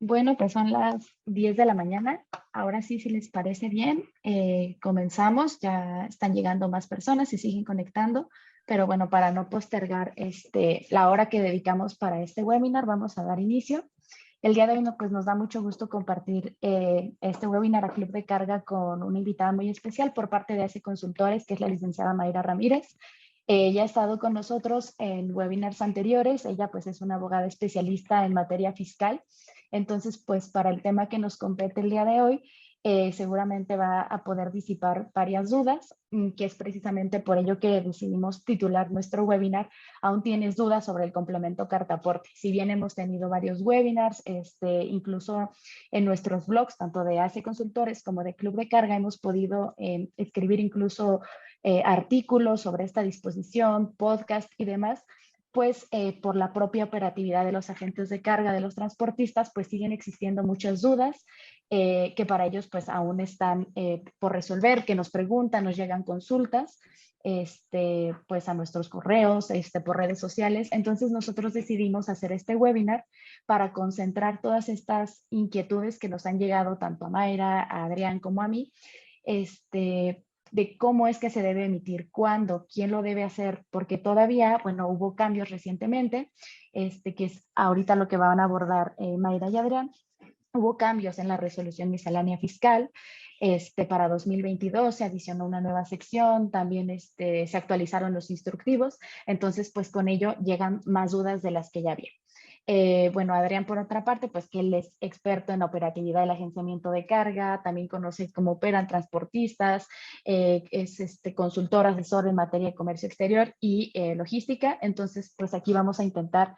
Bueno, pues son las 10 de la mañana. Ahora sí, si les parece bien, comenzamos. Ya están llegando más personas, se siguen conectando, pero bueno, para no postergar la hora que dedicamos para este webinar, vamos a dar inicio. El día de hoy pues, nos da mucho gusto compartir este webinar a Club de Carga con una invitada muy especial por parte de ACE Consultores, que es la licenciada Mayra Ramírez. Ella ha estado con nosotros en webinars anteriores. Ella pues es una abogada especialista en materia fiscal. Entonces, pues para el tema que nos compete el día de hoy, seguramente va a poder disipar varias dudas, que es precisamente por ello que decidimos titular nuestro webinar ¿Aún tienes dudas sobre el complemento carta-aporte? Si bien hemos tenido varios webinars, incluso en nuestros blogs, tanto de ACE Consultores como de Club de Carga, hemos podido escribir incluso artículos sobre esta disposición, podcast y demás, pues por la propia operatividad de los agentes de carga, de los transportistas, pues siguen existiendo muchas dudas que para ellos pues aún están por resolver, que nos preguntan, nos llegan consultas, pues a nuestros correos, por redes sociales. Entonces nosotros decidimos hacer este webinar para concentrar todas estas inquietudes que nos han llegado tanto a Mayra, a Adrián como a mí, de cómo es que se debe emitir, cuándo, quién lo debe hacer, porque todavía, bueno, hubo cambios recientemente, que es ahorita lo que van a abordar Mayra y Adrián. Hubo cambios en la resolución miscelánea fiscal. Para 2022 se adicionó una nueva sección, también se actualizaron los instructivos, entonces pues con ello llegan más dudas de las que ya había. Bueno, Adrián, por otra parte, pues que él es experto en operatividad del agenciamiento de carga, también conoce cómo operan transportistas, es consultor, asesor en materia de comercio exterior y logística. Entonces, pues aquí vamos a intentar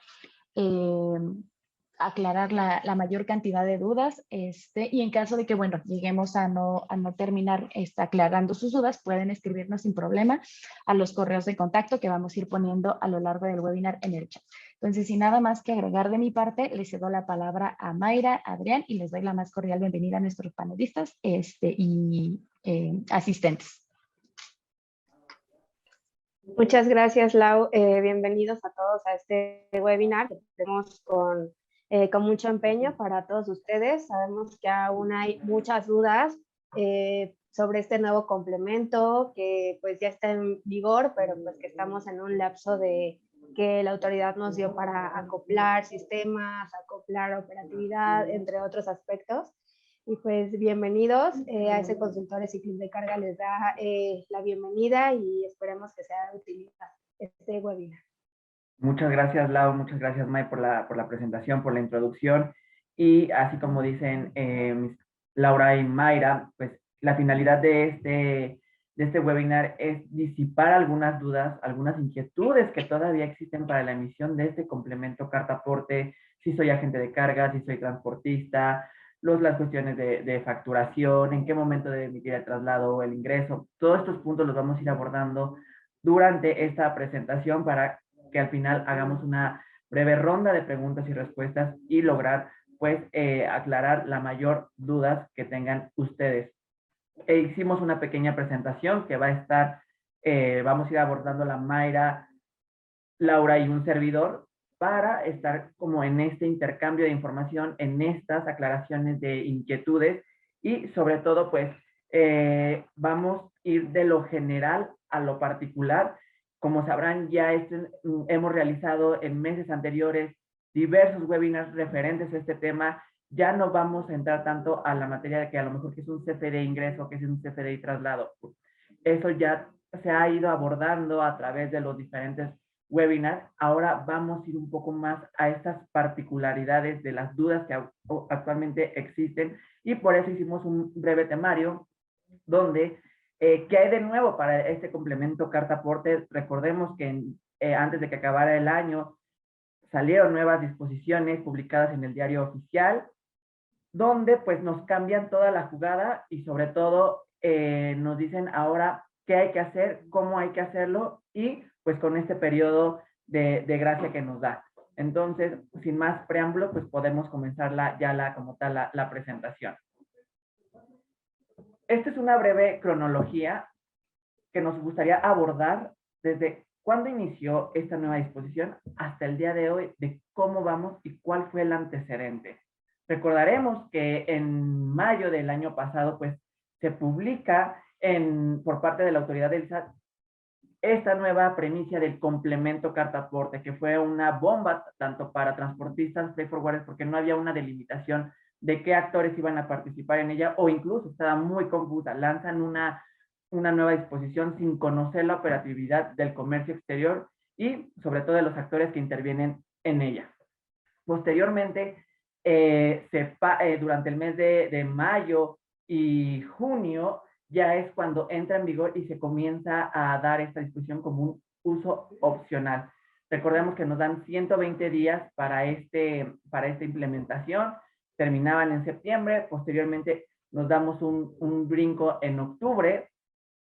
aclarar la mayor cantidad de dudas, y en caso de que, bueno, lleguemos a no terminar aclarando sus dudas, pueden escribirnos sin problema a los correos de contacto que vamos a ir poniendo a lo largo del webinar en el chat. Entonces, sin nada más que agregar de mi parte, les cedo la palabra a Mayra, Adrián, y les doy la más cordial bienvenida a nuestros panelistas y asistentes. Muchas gracias, Lau. Bienvenidos a todos a este webinar que tenemos con mucho empeño para todos ustedes. Sabemos que aún hay muchas dudas sobre este nuevo complemento que pues ya está en vigor, pero pues que estamos en un lapso de que la autoridad nos dio para acoplar sistemas, acoplar operatividad, entre otros aspectos. Y pues bienvenidos a ACE Consultores y Club de Carga les da la bienvenida y esperemos que sea de utilidad este webinar. Muchas gracias, Lau, muchas gracias, May, por la presentación, por la introducción. Y así como dicen Laura y Mayra, pues la finalidad de este webinar es disipar algunas dudas, algunas inquietudes que todavía existen para la emisión de este complemento carta-aporte, si soy agente de carga, si soy transportista, las cuestiones de facturación, en qué momento debe emitir el traslado o el ingreso. Todos estos puntos los vamos a ir abordando durante esta presentación para que al final hagamos una breve ronda de preguntas y respuestas y lograr pues aclarar la mayor dudas que tengan ustedes. Hicimos una pequeña presentación que va a estar, vamos a ir abordando la Mayra, Laura y un servidor para estar como en este intercambio de información, en estas aclaraciones de inquietudes y sobre todo pues vamos a ir de lo general a lo particular. Como sabrán, ya hemos realizado en meses anteriores diversos webinars referentes a este tema. Ya no vamos a entrar tanto a la materia de que a lo mejor que es un CFDI ingreso, que es un CFDI traslado. Eso ya se ha ido abordando a través de los diferentes webinars. Ahora vamos a ir un poco más a estas particularidades de las dudas que actualmente existen y por eso hicimos un breve temario donde ¿qué hay de nuevo para este complemento carta-aporte? Recordemos que antes de que acabara el año salieron nuevas disposiciones publicadas en el diario oficial, donde pues nos cambian toda la jugada y sobre todo nos dicen ahora qué hay que hacer, cómo hay que hacerlo y pues con este periodo de gracia que nos da. Entonces, sin más preámbulo, pues podemos comenzar como tal la presentación. Esta es una breve cronología que nos gustaría abordar desde cuándo inició esta nueva disposición hasta el día de hoy, de cómo vamos y cuál fue el antecedente. Recordaremos que en mayo del año pasado, pues, se publica por parte de la autoridad del SAT esta nueva premisa del complemento carta aporte, que fue una bomba tanto para transportistas, freight forwarders, porque no había una delimitación de qué actores iban a participar en ella, o incluso estaba muy confusa. Lanzan una nueva disposición sin conocer la operatividad del comercio exterior y sobre todo de los actores que intervienen en ella. Posteriormente, durante el mes de mayo y junio, ya es cuando entra en vigor y se comienza a dar esta disposición como un uso opcional. Recordemos que nos dan 120 días para esta implementación, terminaban en septiembre, posteriormente nos damos un brinco en octubre,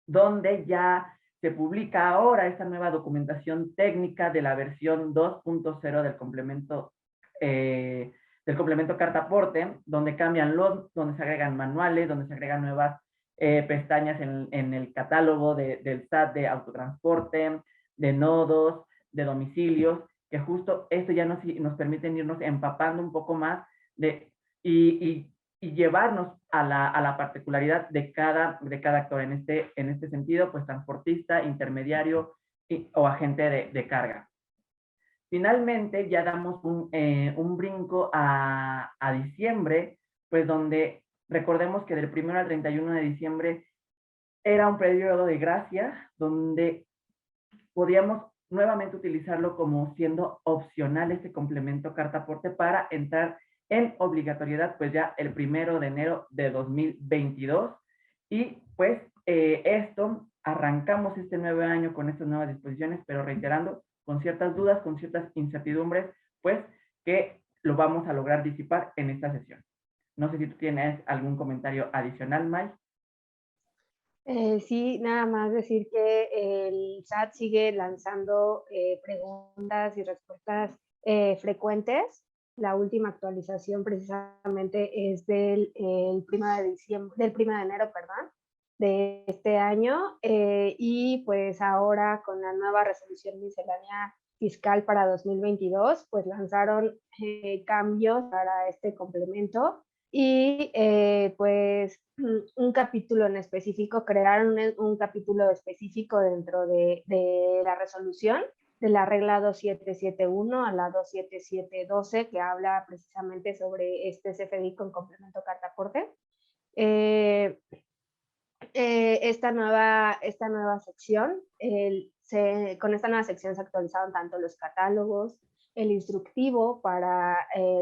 donde ya se publica ahora esta nueva documentación técnica de la versión 2.0 del complemento carta aporte, donde cambian donde se agregan manuales, donde se agregan nuevas pestañas en el catálogo del SAT de autotransporte, de nodos, de domicilios, que justo esto ya nos permite irnos empapando un poco más y llevarnos a la particularidad de cada actor. En este sentido, pues transportista, intermediario o agente de carga. Finalmente, ya damos un brinco a diciembre, pues donde recordemos que del 1 al 31 de diciembre era un periodo de gracia, donde podíamos nuevamente utilizarlo como siendo opcional este complemento carta aporte para entrar en obligatoriedad, pues ya el 1 de enero de 2022. Y pues esto, arrancamos este nuevo año con estas nuevas disposiciones, pero reiterando, con ciertas dudas, con ciertas incertidumbres, pues que lo vamos a lograr disipar en esta sesión. No sé si tú tienes algún comentario adicional, May. Sí, nada más decir que el SAT sigue lanzando preguntas y respuestas frecuentes. La última actualización precisamente es del 1 de diciembre, del 1 de enero, perdón, de este año. Y pues ahora con la nueva resolución miscelánea fiscal para 2022, pues lanzaron cambios para este complemento. Y pues un capítulo en específico, crearon un capítulo específico dentro de la resolución, de la regla 2771 a la 27712, que habla precisamente sobre este CFDI con complemento carta aporte. Esta nueva sección, con esta nueva sección se actualizaron tanto los catálogos, el instructivo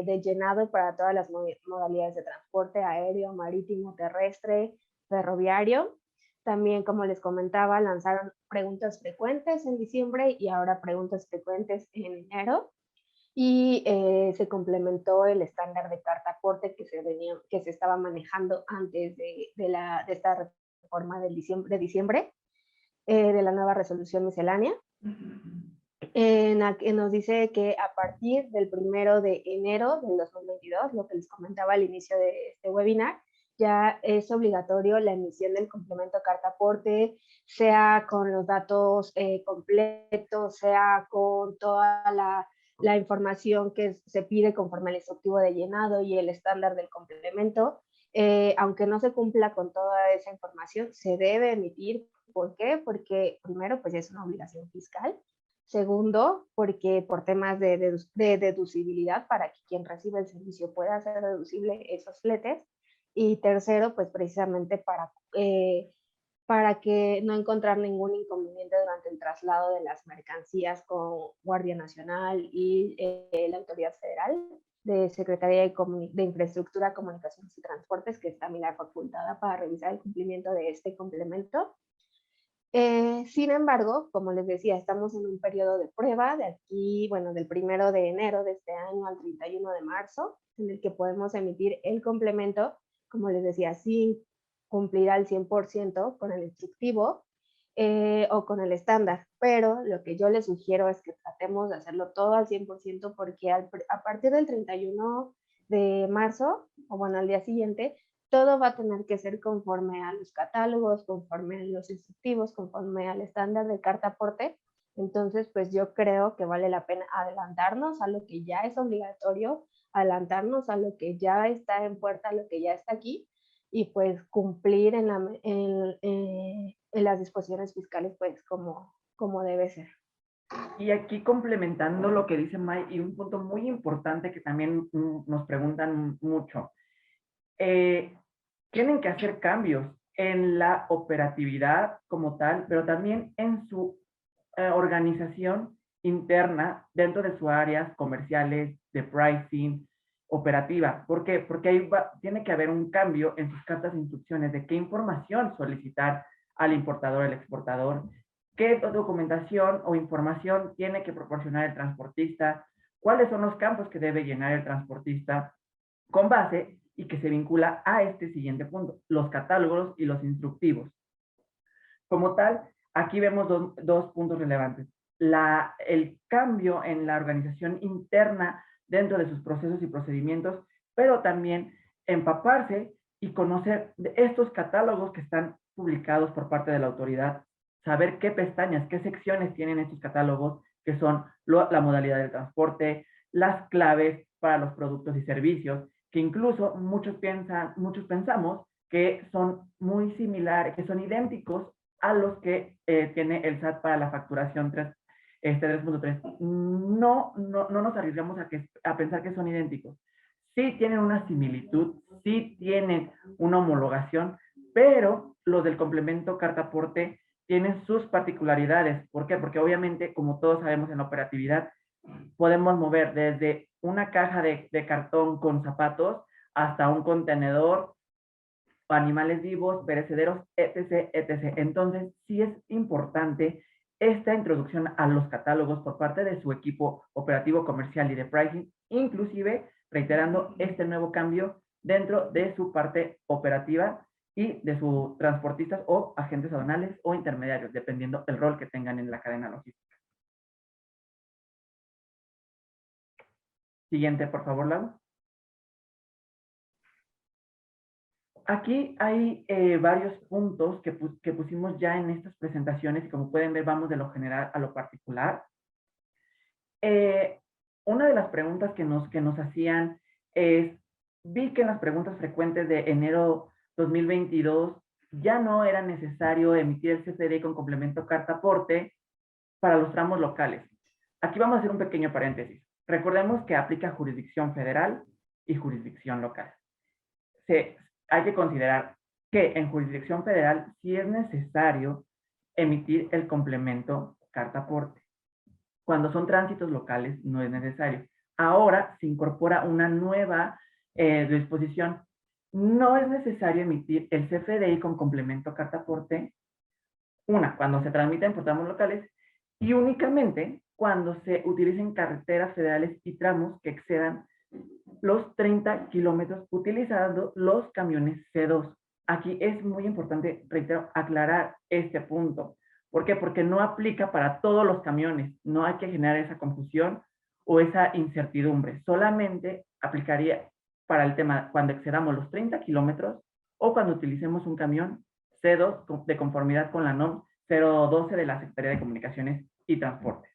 de llenado para todas las modalidades de transporte aéreo, marítimo, terrestre, ferroviario. También, como les comentaba, lanzaron preguntas frecuentes en diciembre y ahora preguntas frecuentes en enero. Y se complementó el estándar de carta aporte que se estaba manejando antes de esta reforma de diciembre, de la nueva resolución miscelánea. En la que nos dice que a partir del 1 de enero del 2022, lo que les comentaba al inicio de este webinar, ya es obligatorio la emisión del complemento carta aporte, sea con los datos completos, sea con toda la información que se pide conforme al instructivo de llenado y el estándar del complemento. Aunque no se cumpla con toda esa información, se debe emitir. ¿Por qué? Porque primero, pues es una obligación fiscal. Segundo, porque por temas de deducibilidad, para que quien recibe el servicio pueda hacer deducible esos fletes. Y tercero, pues precisamente para que no encontrar ningún inconveniente durante el traslado de las mercancías con Guardia Nacional y la Autoridad Federal de Secretaría de Infraestructura, Comunicaciones y Transportes, que es también la facultada para revisar el cumplimiento de este complemento. Sin embargo, como les decía, estamos en un periodo de prueba de aquí, bueno, del 1 de enero de este año al 31 de marzo, en el que podemos emitir el complemento, como les decía, sin cumplir al 100% con el instructivo o con el estándar. Pero lo que yo les sugiero es que tratemos de hacerlo todo al 100% porque a partir del 31 de marzo, o bueno, al día siguiente, todo va a tener que ser conforme a los catálogos, conforme a los instructivos, conforme al estándar de carta aporte. Entonces, pues yo creo que vale la pena adelantarnos a lo que ya es obligatorio, adelantarnos a lo que ya está en puerta, a lo que ya está aquí, y pues cumplir en las disposiciones fiscales pues como debe ser. Y aquí complementando lo que dice May, y un punto muy importante que también nos preguntan mucho, tienen que hacer cambios en la operatividad como tal, pero también en su organización interna dentro de sus áreas comerciales, de pricing, operativa. ¿Por qué? Porque ahí tiene que haber un cambio en sus cartas de instrucciones de qué información solicitar al importador, al exportador, qué documentación o información tiene que proporcionar el transportista, cuáles son los campos que debe llenar el transportista con base y que se vincula a este siguiente punto, los catálogos y los instructivos. Como tal, aquí vemos dos puntos relevantes. El cambio en la organización interna dentro de sus procesos y procedimientos, pero también empaparse y conocer de estos catálogos que están publicados por parte de la autoridad, saber qué pestañas, qué secciones tienen estos catálogos, que son la modalidad del transporte, las claves para los productos y servicios, que incluso muchos pensamos que son muy similares, que son idénticos a los que tiene el SAT para la facturación 3.3. No nos arriesgamos a pensar que son idénticos. Sí tienen una similitud, sí tienen una homologación, pero los del complemento carta-aporte tienen sus particularidades. ¿Por qué? Porque obviamente, como todos sabemos en la operatividad, podemos mover desde una caja de cartón con zapatos hasta un contenedor, animales vivos, perecederos, etc., etc. Entonces, sí es importante esta introducción a los catálogos por parte de su equipo operativo comercial y de pricing, inclusive reiterando este nuevo cambio dentro de su parte operativa y de sus transportistas o agentes aduanales o intermediarios, dependiendo del rol que tengan en la cadena logística. Siguiente, por favor, Lau. Aquí hay varios puntos que pusimos ya en estas presentaciones y como pueden ver vamos de lo general a lo particular. Una de las preguntas que nos hacían es, vi que en las preguntas frecuentes de enero 2022 ya no era necesario emitir el CFDI con complemento carta-aporte para los tramos locales. Aquí vamos a hacer un pequeño paréntesis. Recordemos que aplica jurisdicción federal y jurisdicción local. Hay que considerar que en jurisdicción federal sí es necesario emitir el complemento carta-aporte. Cuando son tránsitos locales no es necesario. Ahora se incorpora una nueva disposición. No es necesario emitir el CFDI con complemento carta-aporte, cuando se transmiten por tramos locales, y únicamente cuando se utilicen carreteras federales y tramos que excedan los 30 kilómetros utilizando los camiones C2. Aquí es muy importante, reitero, aclarar este punto. ¿Por qué? Porque no aplica para todos los camiones. No hay que generar esa confusión o esa incertidumbre. Solamente aplicaría para el tema cuando excedamos los 30 kilómetros o cuando utilicemos un camión C2 de conformidad con la NOM 012 de la Secretaría de Comunicaciones y Transportes.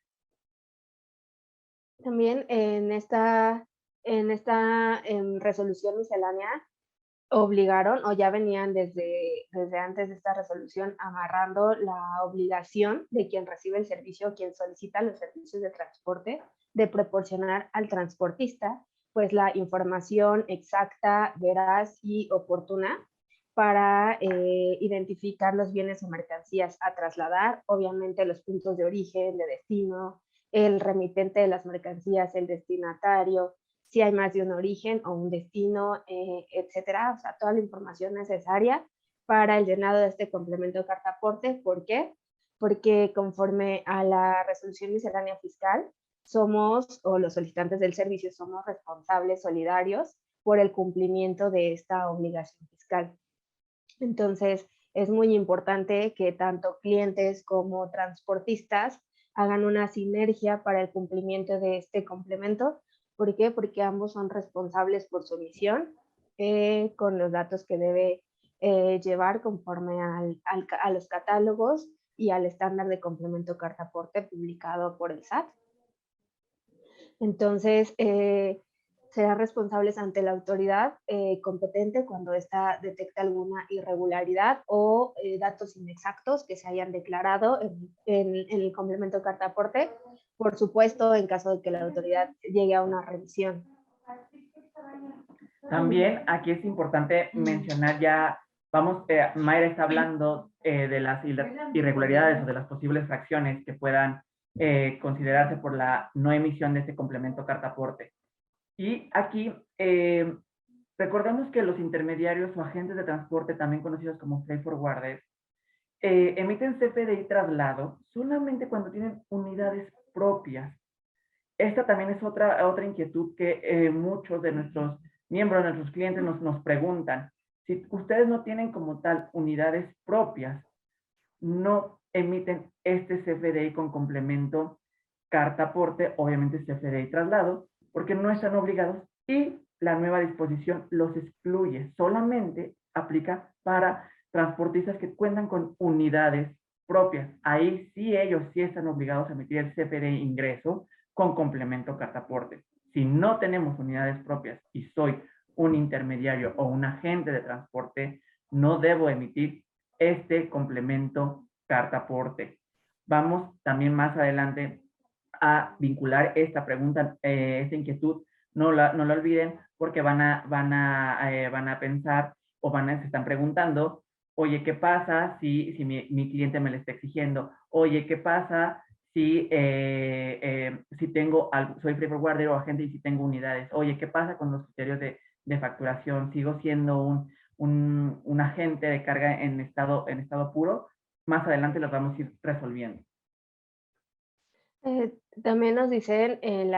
También en esta resolución miscelánea obligaron o ya venían desde antes de esta resolución amarrando la obligación de quien recibe el servicio, quien solicita los servicios de transporte, de proporcionar al transportista pues la información exacta, veraz y oportuna para identificar los bienes o mercancías a trasladar, obviamente los puntos de origen, de destino, el remitente de las mercancías, el destinatario, si hay más de un origen o un destino, etcétera. O sea, toda la información necesaria para el llenado de este complemento de carta-aporte. ¿Por qué? Porque conforme a la resolución miscelánea fiscal, somos, o los solicitantes del servicio, somos responsables solidarios por el cumplimiento de esta obligación fiscal. Entonces, es muy importante que tanto clientes como transportistas hagan una sinergia para el cumplimiento de este complemento. ¿Por qué? Porque ambos son responsables por su emisión con los datos que debe llevar conforme a los catálogos y al estándar de complemento carta-aporte publicado por el SAT. Entonces, serán responsables ante la autoridad competente cuando ésta detecta alguna irregularidad o datos inexactos que se hayan declarado en el complemento de carta aporte, por supuesto, en caso de que la autoridad llegue a una revisión. También aquí es importante mencionar ya, Mayra está hablando de las irregularidades o de las posibles fracciones que puedan considerarse por la no emisión de este complemento carta aporte. Y aquí, recordemos que los intermediarios o agentes de transporte, también conocidos como freight forwarders, emiten CFDI traslado solamente cuando tienen unidades propias. Esta también es otra inquietud que muchos de nuestros miembros, de nuestros clientes nos preguntan. Si ustedes no tienen como tal unidades propias, no emiten este CFDI con complemento carta aporte, obviamente CFDI traslado, porque no están obligados y la nueva disposición los excluye. Solamente aplica para transportistas que cuentan con unidades propias. Ahí sí ellos sí están obligados a emitir el CFDI ingreso con complemento carta aporte. Si no tenemos unidades propias y soy un intermediario o un agente de transporte, no debo emitir este complemento carta aporte. Vamos también más adelante a vincular esta pregunta, esta inquietud. No la olviden, porque van a pensar o se están preguntando, oye, ¿qué pasa si mi cliente me lo está exigiendo? Oye, ¿qué pasa si soy free forwarder o agente y si tengo unidades? Oye, ¿qué pasa con los criterios de facturación? ¿Sigo siendo un agente de carga en estado puro? Más adelante los vamos a ir resolviendo. También nos dicen en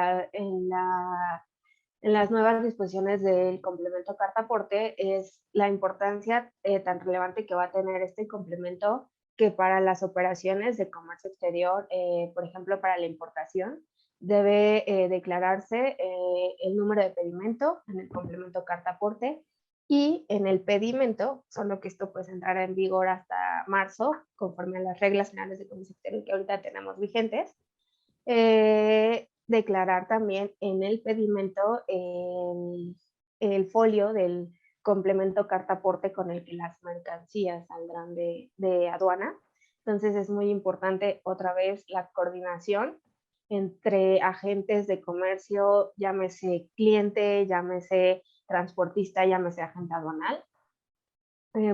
las nuevas disposiciones del complemento carta aporte es la importancia tan relevante que va a tener este complemento, que para las operaciones de comercio exterior, por ejemplo, para la importación, debe declararse el número de pedimento en el complemento carta aporte, y en el pedimento, solo que esto pues entrará en vigor hasta marzo, conforme a las reglas generales de comercio exterior que ahorita tenemos vigentes. Declarar también en el pedimento el folio del complemento carta aporte con el que las mercancías saldrán de aduana. Entonces es muy importante otra vez la coordinación entre agentes de comercio, llámese cliente, llámese transportista, llámese agente aduanal.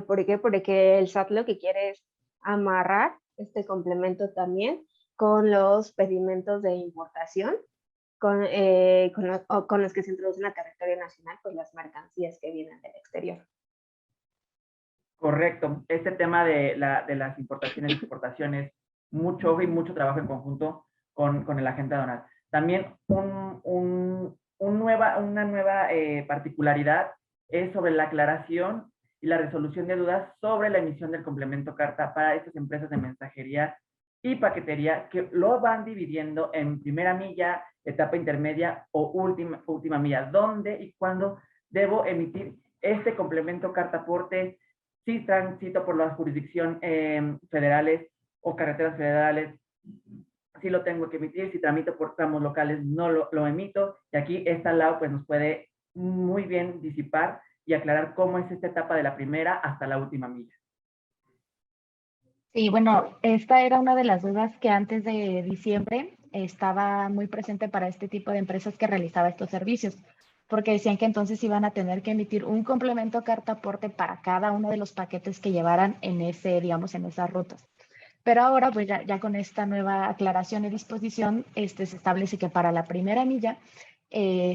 ¿Por qué? Porque el SAT lo que quiere es amarrar este complemento también con los pedimentos de importación, con los que se introducen a territorio nacional, pues las mercancías que vienen del exterior. Correcto. Este tema de las importaciones y exportaciones, mucho trabajo en conjunto con el agente aduanal. También una nueva particularidad es sobre la aclaración y la resolución de dudas sobre la emisión del complemento carta para estas empresas de mensajería y paquetería, que lo van dividiendo en primera milla, etapa intermedia o última milla. ¿Dónde y cuándo debo emitir este complemento carta aporte? Si transito por las jurisdicciones federales o carreteras federales, si lo tengo que emitir. Si tramito por tramos locales, no lo emito. Y aquí esta Lau pues nos puede muy bien disipar y aclarar cómo es esta etapa de la primera hasta la última milla. Sí, bueno, esta era una de las dudas que antes de diciembre estaba muy presente para este tipo de empresas que realizaba estos servicios, porque decían que entonces iban a tener que emitir un complemento carta aporte para cada uno de los paquetes que llevaran en digamos, en esas rutas. Pero ahora, pues ya con esta nueva aclaración y disposición, se establece que para la primera milla,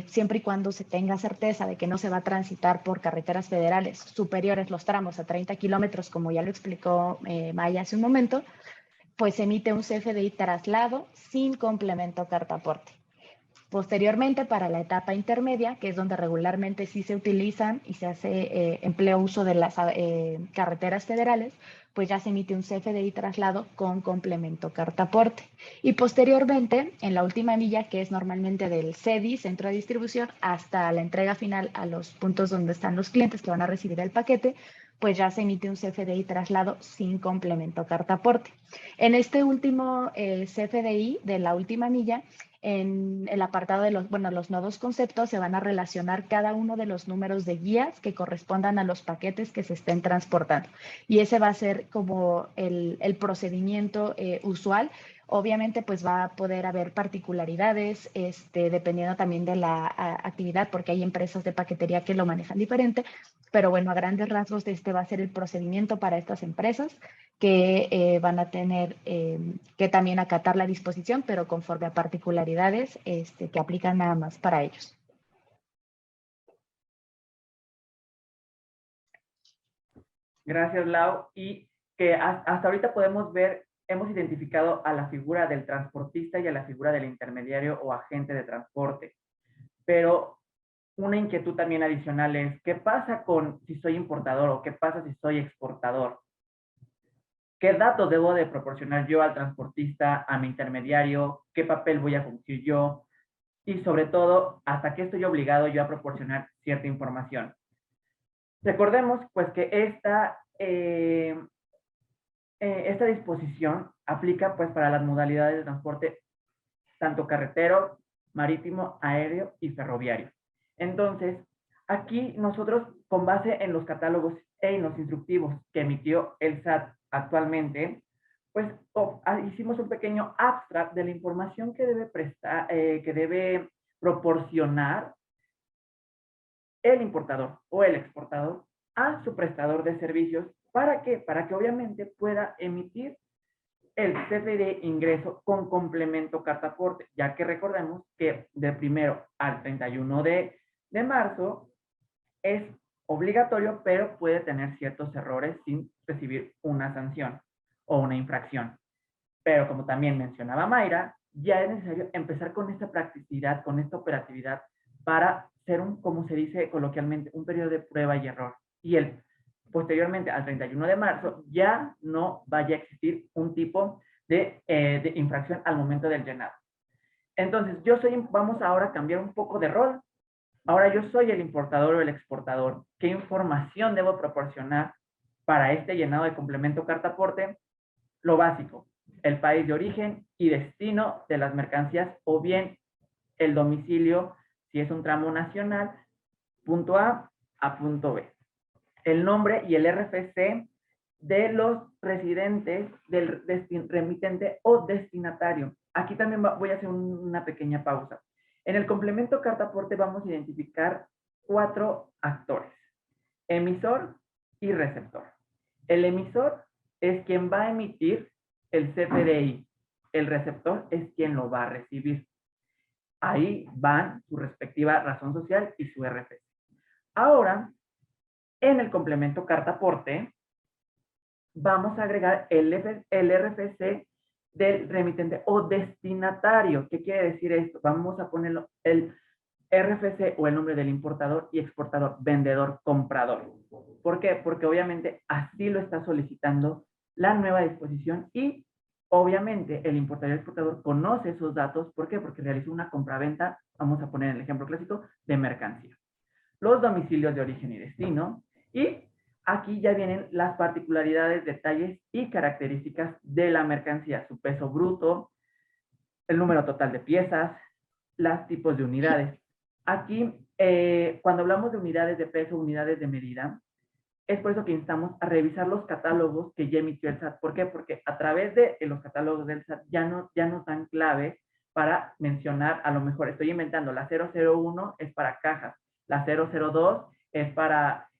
siempre y cuando se tenga certeza de que no se va a transitar por carreteras federales superiores los tramos a 30 kilómetros, como ya lo explicó Maya hace un momento, pues se emite un CFDI traslado sin complemento carta aporte. Posteriormente, para la etapa intermedia, que es donde regularmente sí se utilizan y se hace empleo uso de las carreteras federales, pues ya se emite un CFDI traslado con complemento carta aporte. Y posteriormente, en la última milla, que es normalmente del CEDI, centro de distribución, hasta la entrega final a los puntos donde están los clientes que van a recibir el paquete, pues ya se emite un CFDI traslado sin complemento carta aporte. En este último CFDI de la última milla, en el apartado de los nodos conceptos se van a relacionar cada uno de los números de guías que correspondan a los paquetes que se estén transportando. Y ese va a ser como el procedimiento usual. Obviamente, pues va a poder haber particularidades, dependiendo también de la actividad, porque hay empresas de paquetería que lo manejan diferente, pero bueno, a grandes rasgos este va a ser el procedimiento para estas empresas que van a tener que también acatar la disposición, pero conforme a particularidades que aplican nada más para ellos. Gracias, Lau. Y que hasta ahorita podemos ver, hemos identificado a la figura del transportista y a la figura del intermediario o agente de transporte. Pero una inquietud también adicional es, ¿qué pasa con si soy importador o qué pasa si soy exportador? ¿Qué datos debo de proporcionar yo al transportista, a mi intermediario? ¿Qué papel voy a cumplir yo? Y sobre todo, ¿hasta qué estoy obligado yo a proporcionar cierta información? Recordemos pues que esta disposición aplica pues para las modalidades de transporte tanto carretero, marítimo, aéreo y ferroviario. Entonces, aquí nosotros, con base en los catálogos e en los instructivos que emitió el SAT actualmente, pues hicimos un pequeño abstract de la información que debe que debe proporcionar el importador o el exportador a su prestador de servicios. ¿Para qué? Para que obviamente pueda emitir el CFDI ingreso con complemento carta aporte, ya que recordemos que del 1 al 31 de marzo es obligatorio, pero puede tener ciertos errores sin recibir una sanción o una infracción. Pero como también mencionaba Mayra, ya es necesario empezar con esta practicidad, con esta operatividad, para ser como se dice coloquialmente, un periodo de prueba y error. Y posteriormente al 31 de marzo ya no vaya a existir un tipo de infracción al momento del llenado. Entonces, vamos ahora a cambiar un poco de rol. Ahora yo soy el importador o el exportador. ¿Qué información debo proporcionar para este llenado de complemento carta aporte? Lo básico, el país de origen y destino de las mercancías o bien el domicilio, si es un tramo nacional, punto A punto B. El nombre y el RFC de los residentes del remitente o destinatario. Aquí también voy a hacer una pequeña pausa. En el complemento carta aporte vamos a identificar 4 actores: emisor y receptor. El emisor es quien va a emitir el CFDI. El receptor es quien lo va a recibir. Ahí van su respectiva razón social y su RFC. Ahora, en el complemento carta aporte, vamos a agregar el RFC del remitente o destinatario. ¿Qué quiere decir esto? Vamos a ponerlo el RFC o el nombre del importador y exportador, vendedor, comprador. ¿Por qué? Porque obviamente así lo está solicitando la nueva disposición y obviamente el importador y exportador conoce esos datos. ¿Por qué? Porque realizó una compraventa, vamos a poner el ejemplo clásico, de mercancía. Los domicilios de origen y destino, y aquí ya vienen las particularidades, detalles y características de la mercancía, su peso bruto, el número total de piezas, los tipos de unidades. Aquí, cuando hablamos de unidades de peso, unidades de medida, es por eso que instamos a revisar los catálogos que ya emitió el SAT. ¿Por qué? Porque a través de los catálogos del SAT ya nos dan clave para mencionar, a lo mejor estoy inventando, la 001 es para cajas, la 002 es para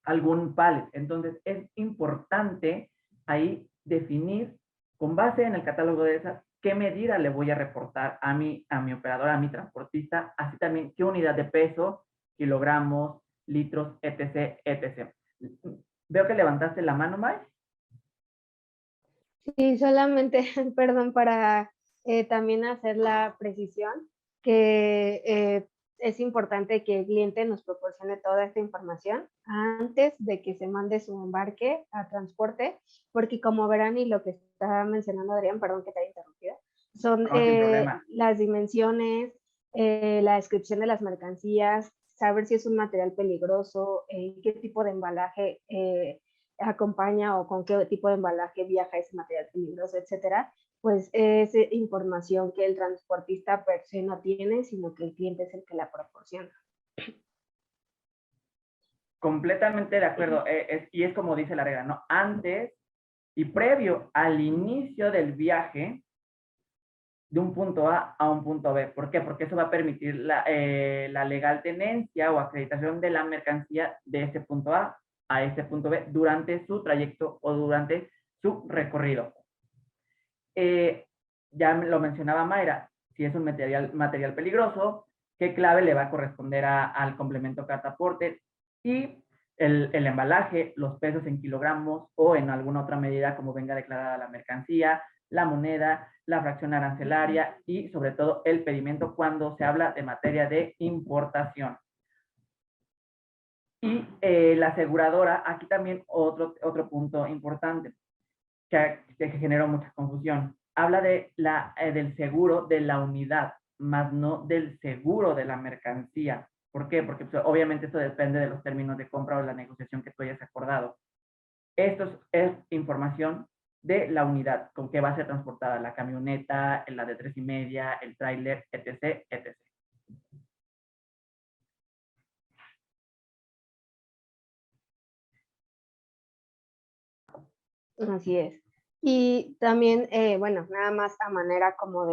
algún pallet. Entonces, es importante ahí definir, con base en el catálogo de esas, qué medida le voy a reportar a mi operador, a mi transportista, así también qué unidad de peso, kilogramos, litros, etc., etc. Veo que levantaste la mano, May. Sí, solamente, perdón, para también hacer la precisión, que es importante que el cliente nos proporcione toda esta información antes de que se mande su embarque a transporte, porque como verán y lo que está mencionando Adrián, perdón que te haya interrumpido, son No, sin problema. las dimensiones, la descripción de las mercancías, saber si es un material peligroso, qué tipo de embalaje acompaña o con qué tipo de embalaje viaja ese material peligroso, etcétera, pues es información que el transportista per se no tiene, sino que el cliente es el que la proporciona. Completamente de acuerdo, y es como dice la regla, ¿no? Antes y previo al inicio del viaje de un punto A un punto B. ¿Por qué? Porque eso va a permitir la legal tenencia o acreditación de la mercancía de ese punto a este punto B durante su trayecto o durante su recorrido. Ya lo mencionaba Mayra, si es un material peligroso, qué clave le va a corresponder al complemento cartaporte y el embalaje, los pesos en kilogramos o en alguna otra medida como venga declarada la mercancía, la moneda, la fracción arancelaria y sobre todo el pedimento cuando se habla de materia de importación. Y la aseguradora, aquí también otro punto importante que generó mucha confusión. Habla del seguro de la unidad, más no del seguro de la mercancía. ¿Por qué? Porque pues, obviamente esto depende de los términos de compra o de la negociación que tú hayas acordado. Esto es información de la unidad, con qué va a ser transportada la camioneta, la de 3,5, el tráiler, etc., etc. Así es. Y también, bueno, nada más a manera como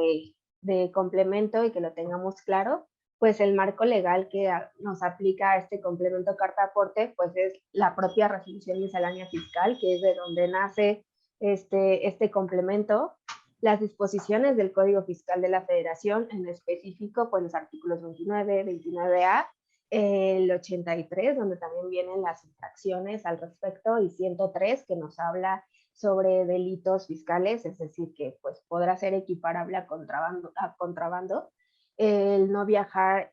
de complemento y que lo tengamos claro, pues el marco legal que nos aplica a este complemento carta aporte, pues es la propia resolución miscelánea fiscal, que es de donde nace este complemento, las disposiciones del Código Fiscal de la Federación, en específico, pues los artículos 29, 29A, el 83, donde también vienen las infracciones al respecto, y 103, que nos habla sobre delitos fiscales, es decir, que pues podrá ser equiparable a contrabando, el no viajar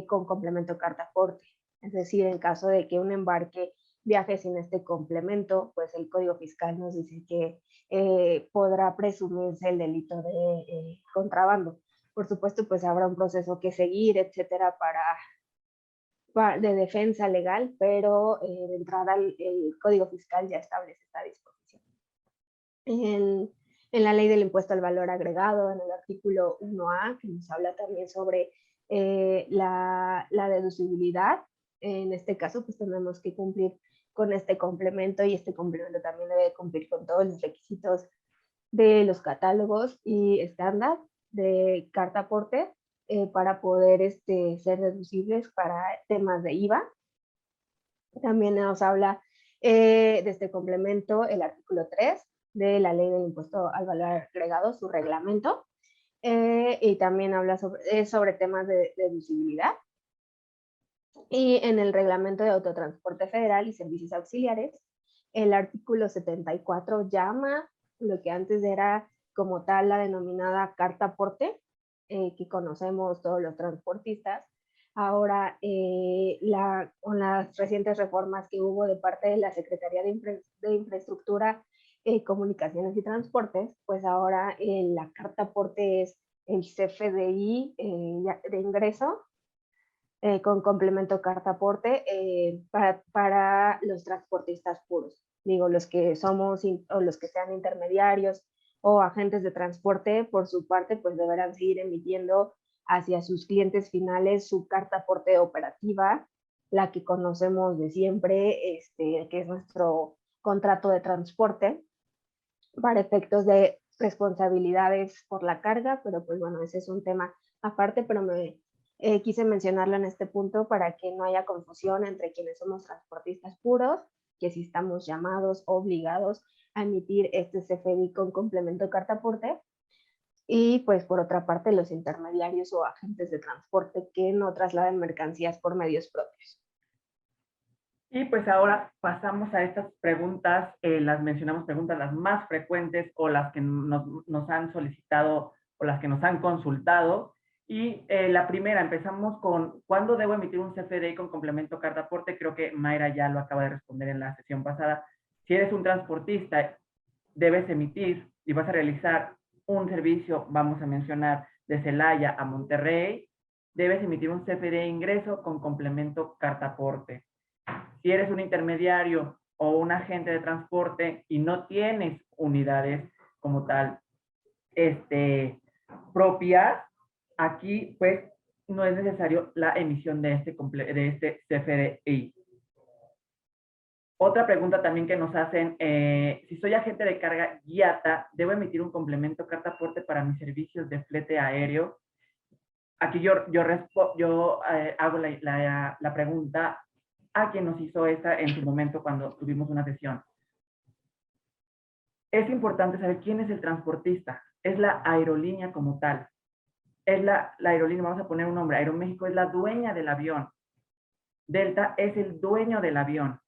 con complemento cartaporte. Es decir, en caso de que un embarque viaje sin este complemento, pues el Código Fiscal nos dice que podrá presumirse el delito de contrabando. Por supuesto, pues habrá un proceso que seguir, etcétera, de defensa legal, pero de entrada el Código Fiscal ya establece esta disposición. En la ley del impuesto al valor agregado, en el artículo 1A, que nos habla también sobre la deducibilidad. En este caso, pues tenemos que cumplir con este complemento, y este complemento también debe cumplir con todos los requisitos de los catálogos y estándar de carta aporte para poder ser deducibles para temas de IVA. También nos habla de este complemento el artículo 3 de la ley del impuesto al valor agregado, su reglamento, y también habla sobre temas de deducibilidad. Y en el reglamento de autotransporte federal y servicios auxiliares, el artículo 74 llama lo que antes era como tal la denominada carta aporte, que conocemos todos los transportistas. Ahora, con las recientes reformas que hubo de parte de la Secretaría de Infraestructura, Comunicaciones y Transportes, pues ahora la carta aporte es el CFDI de ingreso, con complemento carta aporte para los transportistas puros. Digo, los que somos o los que sean intermediarios o agentes de transporte, por su parte, pues deberán seguir emitiendo hacia sus clientes finales su carta aporte operativa, la que conocemos de siempre, que es nuestro contrato de transporte, para efectos de responsabilidades por la carga, pero pues bueno, ese es un tema aparte, pero quise mencionarlo en este punto para que no haya confusión entre quienes somos transportistas puros, que si estamos llamados, obligados a emitir este CFDI con complemento carta aporte, y pues por otra parte los intermediarios o agentes de transporte que no trasladen mercancías por medios propios. Y pues ahora pasamos a estas preguntas, las mencionamos preguntas las más frecuentes o las que nos han solicitado o las que nos han consultado. Y la primera, empezamos con ¿cuándo debo emitir un CFDI con complemento carta aporte? Creo que Mayra ya lo acaba de responder en la sesión pasada. Si eres un transportista, debes emitir y vas a realizar un servicio, vamos a mencionar, de Celaya a Monterrey, debes emitir un CFD de ingreso con complemento carta aporte. Si eres un intermediario o un agente de transporte y no tienes unidades como tal propias, aquí pues no es necesario la emisión de este CFDI. Otra pregunta también que nos hacen, si soy agente de carga IATA, ¿debo emitir un complemento carta aporte para mis servicios de flete aéreo? Aquí yo hago la pregunta a quien nos hizo esta en su momento cuando tuvimos una sesión. Es importante saber quién es el transportista. Es la aerolínea como tal. Es la aerolínea, vamos a poner un nombre. Aeroméxico es la dueña del avión. Delta es el dueño del avión.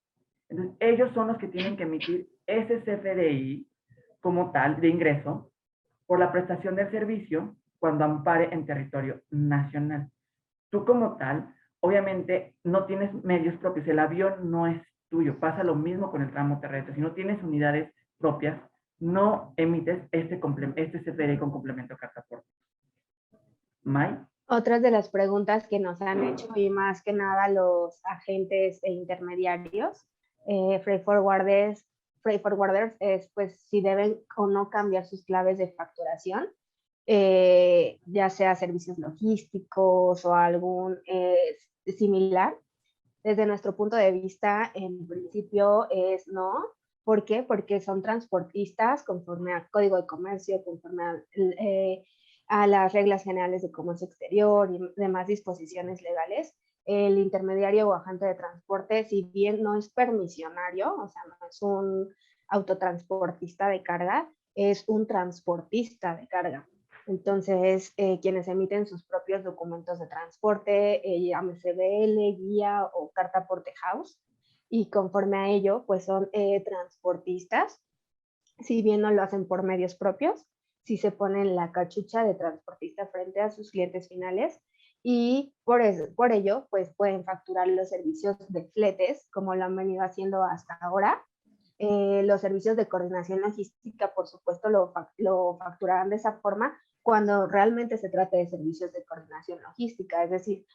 Entonces, ellos son los que tienen que emitir ese CFDI como tal de ingreso por la prestación del servicio cuando ampare en territorio nacional. Tú como tal, obviamente, no tienes medios propios. El avión no es tuyo. Pasa lo mismo con el tramo terrestre. Si no tienes unidades propias, no emites este CFDI con complemento carta aporte. May. Otras de las preguntas que nos han hecho, y más que nada los agentes e intermediarios, freight forwarders, es pues si deben o no cambiar sus claves de facturación, ya sea servicios logísticos o algún similar. Desde nuestro punto de vista, en principio es no. ¿Por qué? Porque son transportistas conforme al Código de Comercio, conforme a las reglas generales de comercio exterior y demás disposiciones legales. El intermediario o agente de transporte, si bien no es permisionario, o sea, no es un autotransportista de carga, es un transportista de carga. Entonces, quienes emiten sus propios documentos de transporte, llámese BL, guía o carta aporte house, y conforme a ello, pues son transportistas, si bien no lo hacen por medios propios, si se ponen la cachucha de transportista frente a sus clientes finales, y por ello, pues pueden facturar los servicios de fletes, como lo han venido haciendo hasta ahora. Los servicios de coordinación logística, por supuesto, lo facturarán de esa forma cuando realmente se trate de servicios de coordinación logística, es decir,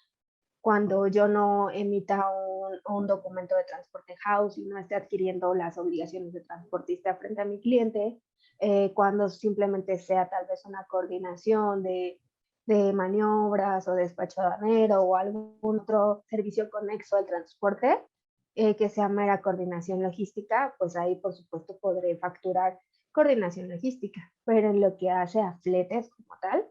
cuando yo no emita un documento de transporte house y no esté adquiriendo las obligaciones de transportista frente a mi cliente, cuando simplemente sea tal vez una coordinación de maniobras o despacho aduanero o algún otro servicio conexo al transporte, que sea mera coordinación logística, pues ahí por supuesto podré facturar coordinación logística, pero en lo que hace a fletes como tal,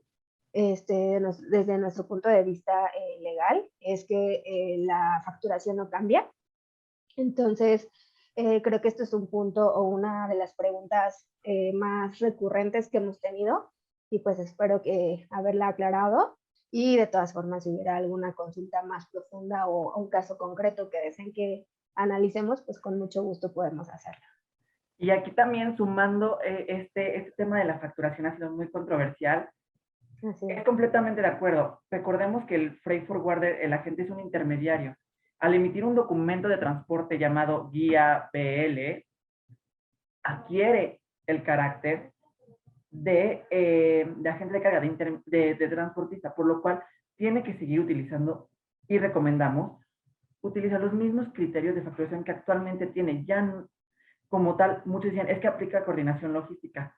desde nuestro punto de vista legal, es que la facturación no cambia. Entonces, creo que esto es un punto o una de las preguntas más recurrentes que hemos tenido, y pues espero que haberla aclarado. Y de todas formas, si hubiera alguna consulta más profunda o un caso concreto que deseen que analicemos, pues con mucho gusto podemos hacerlo. Y aquí también sumando este tema de la facturación ha sido muy controversial. Así es. Completamente de acuerdo. Recordemos que el freight forwarder, el agente es un intermediario. Al emitir un documento de transporte llamado guía BL, adquiere el carácter de agente de carga, de transportista, por lo cual tiene que seguir utilizando y recomendamos utilizar los mismos criterios de facturación que actualmente tiene. Ya como tal, muchos decían, es que aplica coordinación logística.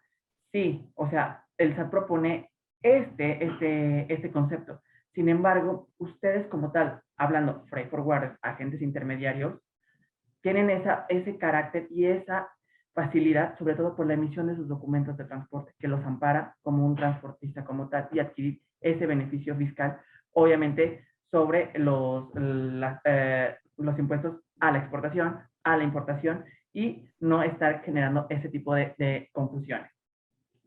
Sí, o sea, el SAT propone este concepto. Sin embargo, ustedes como tal, hablando freight forwarders, agentes intermediarios, tienen ese carácter y esa facilidad, sobre todo por la emisión de sus documentos de transporte, que los ampara como un transportista como tal y adquirir ese beneficio fiscal, obviamente, sobre los impuestos a la exportación, a la importación, y no estar generando ese tipo de confusiones.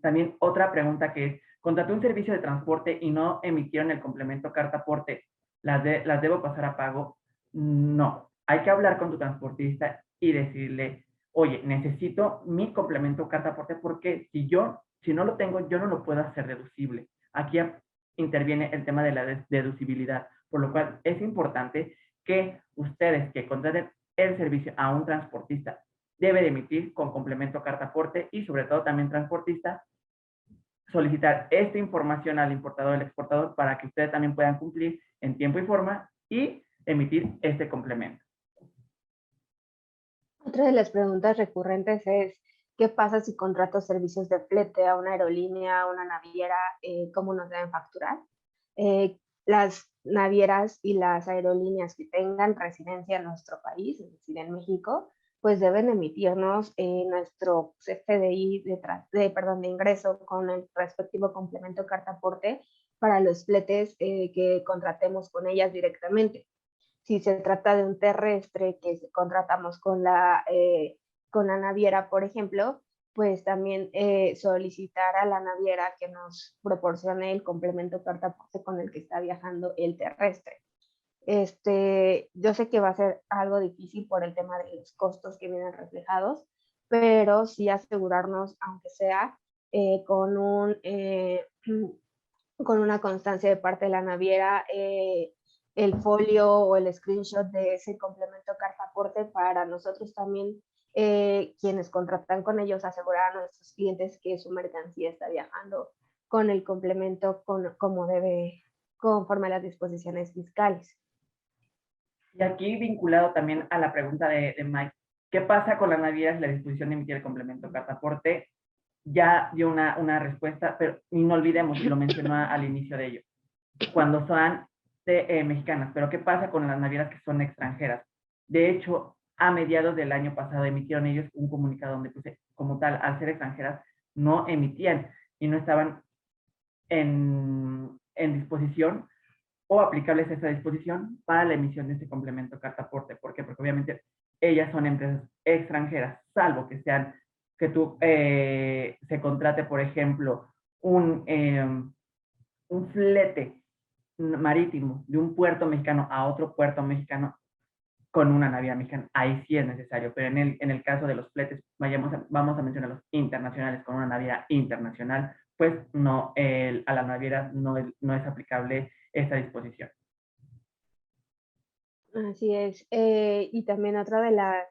También otra pregunta que es, contraté un servicio de transporte y no emitieron el complemento carta aporte, ¿las debo pasar a pago? No, hay que hablar con tu transportista y decirle, oye, necesito mi complemento carta aporte porque si no lo tengo, yo no lo puedo hacer deducible. Aquí interviene el tema de la deducibilidad, por lo cual es importante que ustedes que contraten el servicio a un transportista debe de emitir con complemento carta aporte, y sobre todo también transportista solicitar esta información al importador o al exportador para que ustedes también puedan cumplir en tiempo y forma y emitir este complemento. Otra de las preguntas recurrentes es, ¿qué pasa si contrato servicios de flete a una aerolínea, a una naviera? ¿Cómo nos deben facturar? Las navieras y las aerolíneas que tengan residencia en nuestro país, es decir, en México, pues deben emitirnos nuestro CFDI de ingreso con el respectivo complemento carta aporte para los fletes que contratemos con ellas directamente. Si se trata de un terrestre que contratamos con la naviera, por ejemplo, pues también solicitar a la naviera que nos proporcione el complemento carta aporte con el que está viajando el terrestre. Yo sé que va a ser algo difícil por el tema de los costos que vienen reflejados, pero sí asegurarnos, aunque sea con una constancia de parte de la naviera, el folio o el screenshot de ese complemento carta aporte para nosotros también, quienes contratan con ellos, asegurar a nuestros clientes que su mercancía está viajando con el complemento como debe, conforme a las disposiciones fiscales. Y aquí vinculado también a la pregunta de Mike, ¿qué pasa con las navieras y la disposición de emitir el complemento carta aporte? Ya dio una respuesta, pero no olvidemos, y lo mencionó al inicio de ello, cuando son mexicanas, pero ¿qué pasa con las navieras que son extranjeras? De hecho, a mediados del año pasado emitieron ellos un comunicado donde, pues, como tal, al ser extranjeras, no emitían y no estaban en disposición o aplicables a esa disposición para la emisión de este complemento carta aporte. ¿Por qué? Porque obviamente ellas son empresas extranjeras, salvo que sean, que tú se contrate, por ejemplo, un flete marítimo de un puerto mexicano a otro puerto mexicano con una naviera mexicana. Ahí sí es necesario, pero en el caso de los fletes, vamos a mencionar los internacionales con una naviera internacional, pues no, a la naviera no es aplicable esta disposición. Así es. Y también otra de las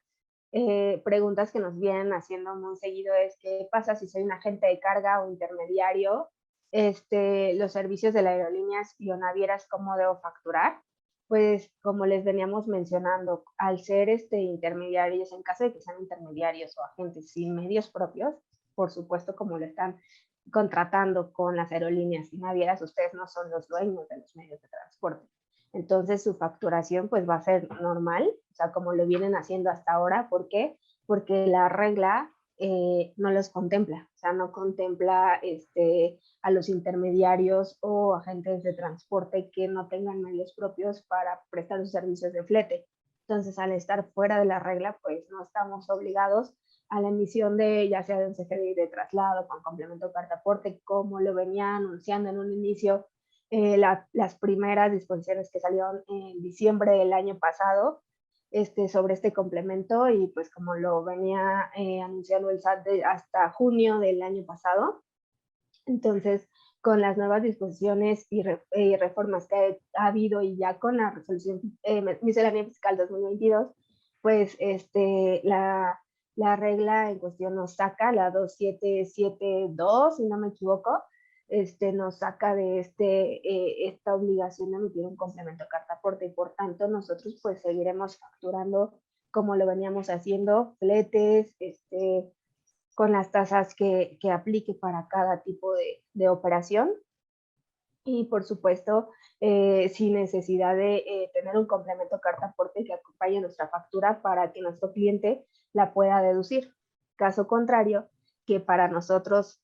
preguntas que nos vienen haciendo muy seguido es, ¿qué pasa si soy un agente de carga o intermediario? Los servicios de las aerolíneas y o navieras, ¿cómo debo facturar? Pues como les veníamos mencionando, al ser intermediarios, en caso de que sean intermediarios o agentes sin medios propios, por supuesto, como lo están contratando con las aerolíneas y navieras, ustedes no son los dueños de los medios de transporte. Entonces su facturación pues va a ser normal, o sea, como lo vienen haciendo hasta ahora. ¿Por qué? Porque la regla no los contempla, o sea, no contempla a los intermediarios o agentes de transporte que no tengan medios propios para prestar sus servicios de flete. Entonces, al estar fuera de la regla, pues no estamos obligados a la emisión de, ya sea de un CFDI de traslado con complemento carta aporte, como lo venía anunciando en un inicio las primeras disposiciones que salieron en diciembre del año pasado sobre este complemento, y pues como lo venía anunciando el SAT hasta junio del año pasado. Entonces, con las nuevas disposiciones y reformas que ha habido, y ya con la resolución miscelánea fiscal 2022, pues la regla en cuestión nos saca, la 2772, si no me equivoco, nos saca de esta obligación de emitir un complemento carta aporte, y por tanto nosotros pues seguiremos facturando como lo veníamos haciendo, fletes, con las tasas que aplique para cada tipo de operación, y por supuesto sin necesidad de tener un complemento carta aporte que acompañe nuestra factura para que nuestro cliente la pueda deducir. Caso contrario, que para nosotros,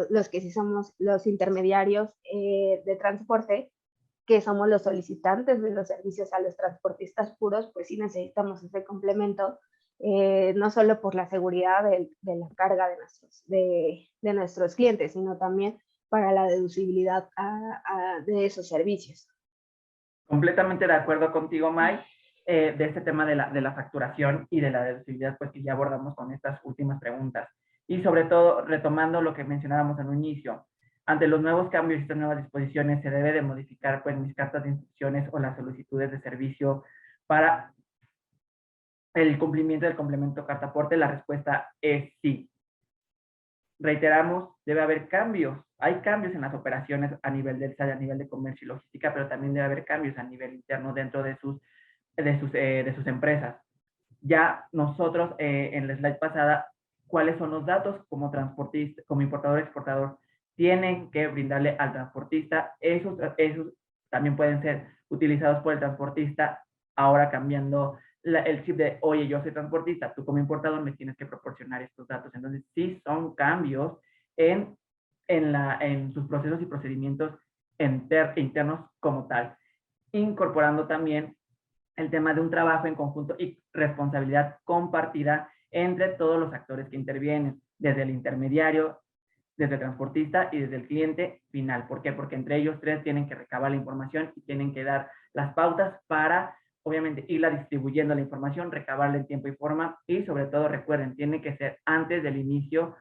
los que sí somos los intermediarios de transporte, que somos los solicitantes de los servicios a los transportistas puros, pues sí necesitamos ese complemento, no solo por la seguridad de la carga de nuestros clientes, sino también para la deducibilidad de esos servicios. Completamente de acuerdo contigo, Mike, de este tema de la facturación y de la deducibilidad, pues que ya abordamos con estas últimas preguntas. Y sobre todo, retomando lo que mencionábamos en un inicio, ante los nuevos cambios y estas nuevas disposiciones, ¿se debe de modificar pues mis cartas de instrucciones o las solicitudes de servicio para el cumplimiento del complemento carta aporte? La respuesta es sí. reiteramos, debe haber cambios. Hay cambios en las operaciones a nivel del SAT, a nivel de comercio y logística, pero también debe haber cambios a nivel interno dentro de sus empresas. Ya nosotros en la slide pasada, cuáles son los datos como transportista, como importador, exportador, tienen que brindarle al transportista. Esos también pueden ser utilizados por el transportista, ahora cambiando el chip de, oye, yo soy transportista, tú como importador me tienes que proporcionar estos datos. Entonces, sí son cambios en sus procesos y procedimientos internos como tal, incorporando también el tema de un trabajo en conjunto y responsabilidad compartida entre todos los actores que intervienen, desde el intermediario, desde el transportista y desde el cliente final. ¿Por qué? Porque entre ellos tres tienen que recabar la información y tienen que dar las pautas para, obviamente, irla distribuyendo la información, recabarla en tiempo y forma, y sobre todo, recuerden, tiene que ser antes del inicio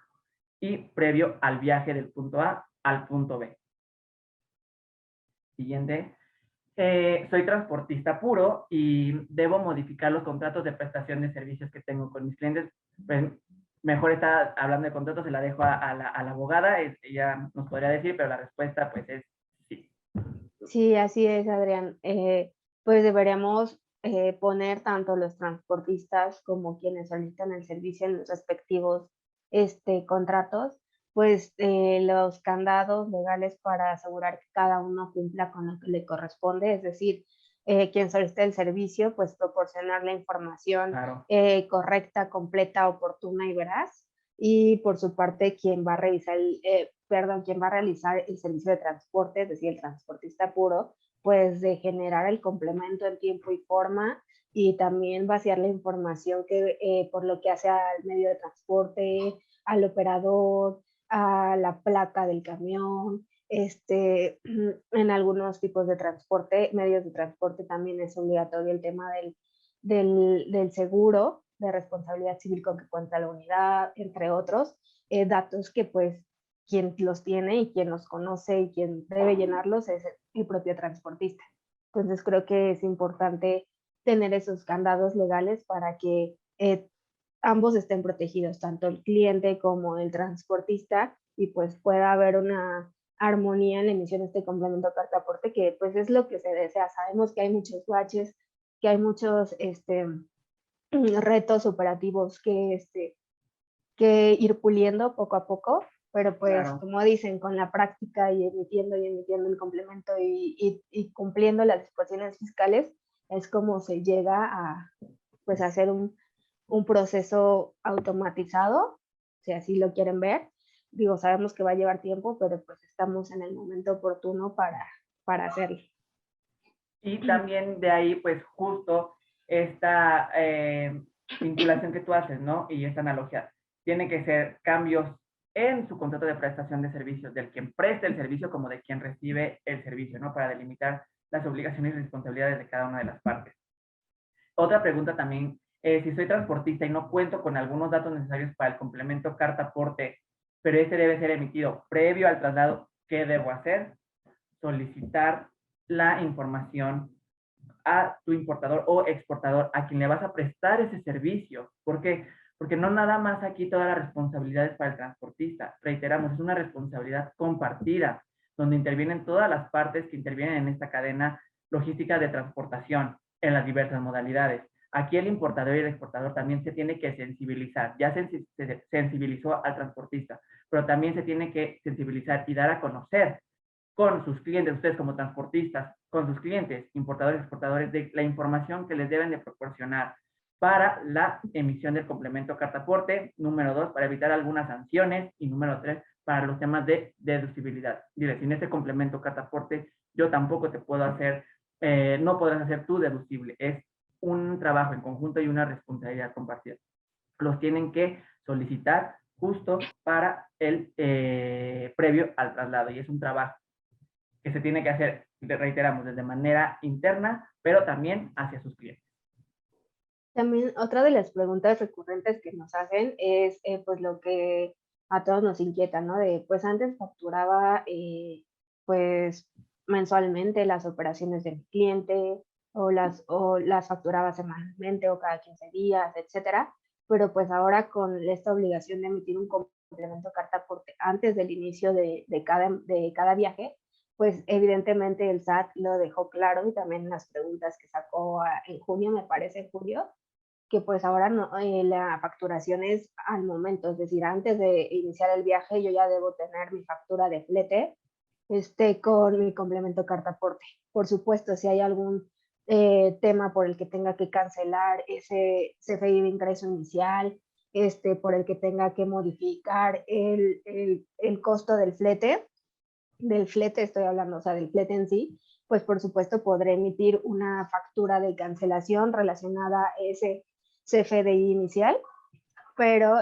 y previo al viaje del punto A al punto B. Siguiente. Soy transportista puro y debo modificar los contratos de prestación de servicios que tengo con mis clientes. Pues mejor está hablando de contratos, se la dejo a la abogada, ella nos podría decir, pero la respuesta pues es sí. Sí, así es, Adrián. Pues deberíamos poner tanto los transportistas como quienes solicitan el servicio en los respectivos contratos, pues los candados legales para asegurar que cada uno cumpla con lo que le corresponde, es decir, quien solicita el servicio, pues proporcionar la información Claro. Correcta, completa, oportuna y veraz. Y por su parte, quien va a revisar quien va a realizar el servicio de transporte, es decir, el transportista puro, pues de generar el complemento en tiempo y forma y también vaciar la información que por lo que hace al medio de transporte, al operador, a la placa del camión. En algunos tipos de transporte, medios de transporte, también es obligatorio el tema del seguro de responsabilidad civil con que cuenta la unidad, entre otros datos que pues quien los tiene y quien los conoce y quien debe llenarlos es el propio transportista. Entonces creo que es importante tener esos candados legales para que ambos estén protegidos, tanto el cliente como el transportista, y pues pueda haber una armonía en la emisión de este complemento carta aporte, que pues es lo que se desea. Sabemos que hay muchos baches, que hay muchos retos operativos que ir puliendo poco a poco, pero pues Claro. como dicen, con la práctica y emitiendo el complemento y cumpliendo las disposiciones fiscales, es como se llega a pues hacer un proceso automatizado, si así lo quieren ver. Digo, sabemos que va a llevar tiempo, pero pues estamos en el momento oportuno para hacerlo. Y también de ahí, pues justo esta vinculación que tú haces, ¿no? Y esta analogía. Tiene que ser cambios en su contrato de prestación de servicios, del quien presta el servicio como de quien recibe el servicio, ¿no? Para delimitar las obligaciones y responsabilidades de cada una de las partes. Otra pregunta también, si soy transportista y no cuento con algunos datos necesarios para el complemento carta aporte, pero este debe ser emitido previo al traslado, ¿qué debo hacer? Solicitar la información a tu importador o exportador, a quien le vas a prestar ese servicio. ¿Por qué? Porque no nada más aquí todas las responsabilidades para el transportista. Reiteramos, es una responsabilidad compartida, donde intervienen todas las partes que intervienen en esta cadena logística de transportación en las diversas modalidades. Aquí el importador y el exportador también se tiene que sensibilizar. Ya se sensibilizó al transportista, pero también se tiene que sensibilizar y dar a conocer con sus clientes, ustedes como transportistas, con sus clientes, importadores y exportadores, de la información que les deben de proporcionar para la emisión del complemento carta aporte, número 2, para evitar algunas sanciones, y número 3, para los temas de deducibilidad. Dile, sin este complemento carta aporte, yo tampoco te puedo hacer, no podrás hacer tu deducible. Es un trabajo en conjunto y una responsabilidad compartida. Los tienen que solicitar justo para el previo al traslado, y es un trabajo que se tiene que hacer, reiteramos, desde manera interna, pero también hacia sus clientes. También otra de las preguntas recurrentes que nos hacen es pues lo que a todos nos inquieta, ¿no? De pues antes facturaba pues mensualmente las operaciones del cliente o las facturaba semanalmente o cada 15 días, etcétera, pero pues ahora con esta obligación de emitir un complemento carta aporte antes del inicio de cada viaje, pues evidentemente el SAT lo dejó claro y también las preguntas que sacó en junio, me parece en julio, que pues ahora no, la facturación es al momento, es decir, antes de iniciar el viaje yo ya debo tener mi factura de flete con mi complemento carta aporte. Por supuesto, si hay algún tema por el que tenga que cancelar ese CFDI de ingreso inicial, por el que tenga que modificar el costo del flete estoy hablando, o sea, del flete en sí, pues por supuesto podré emitir una factura de cancelación relacionada a ese CFDI inicial, pero,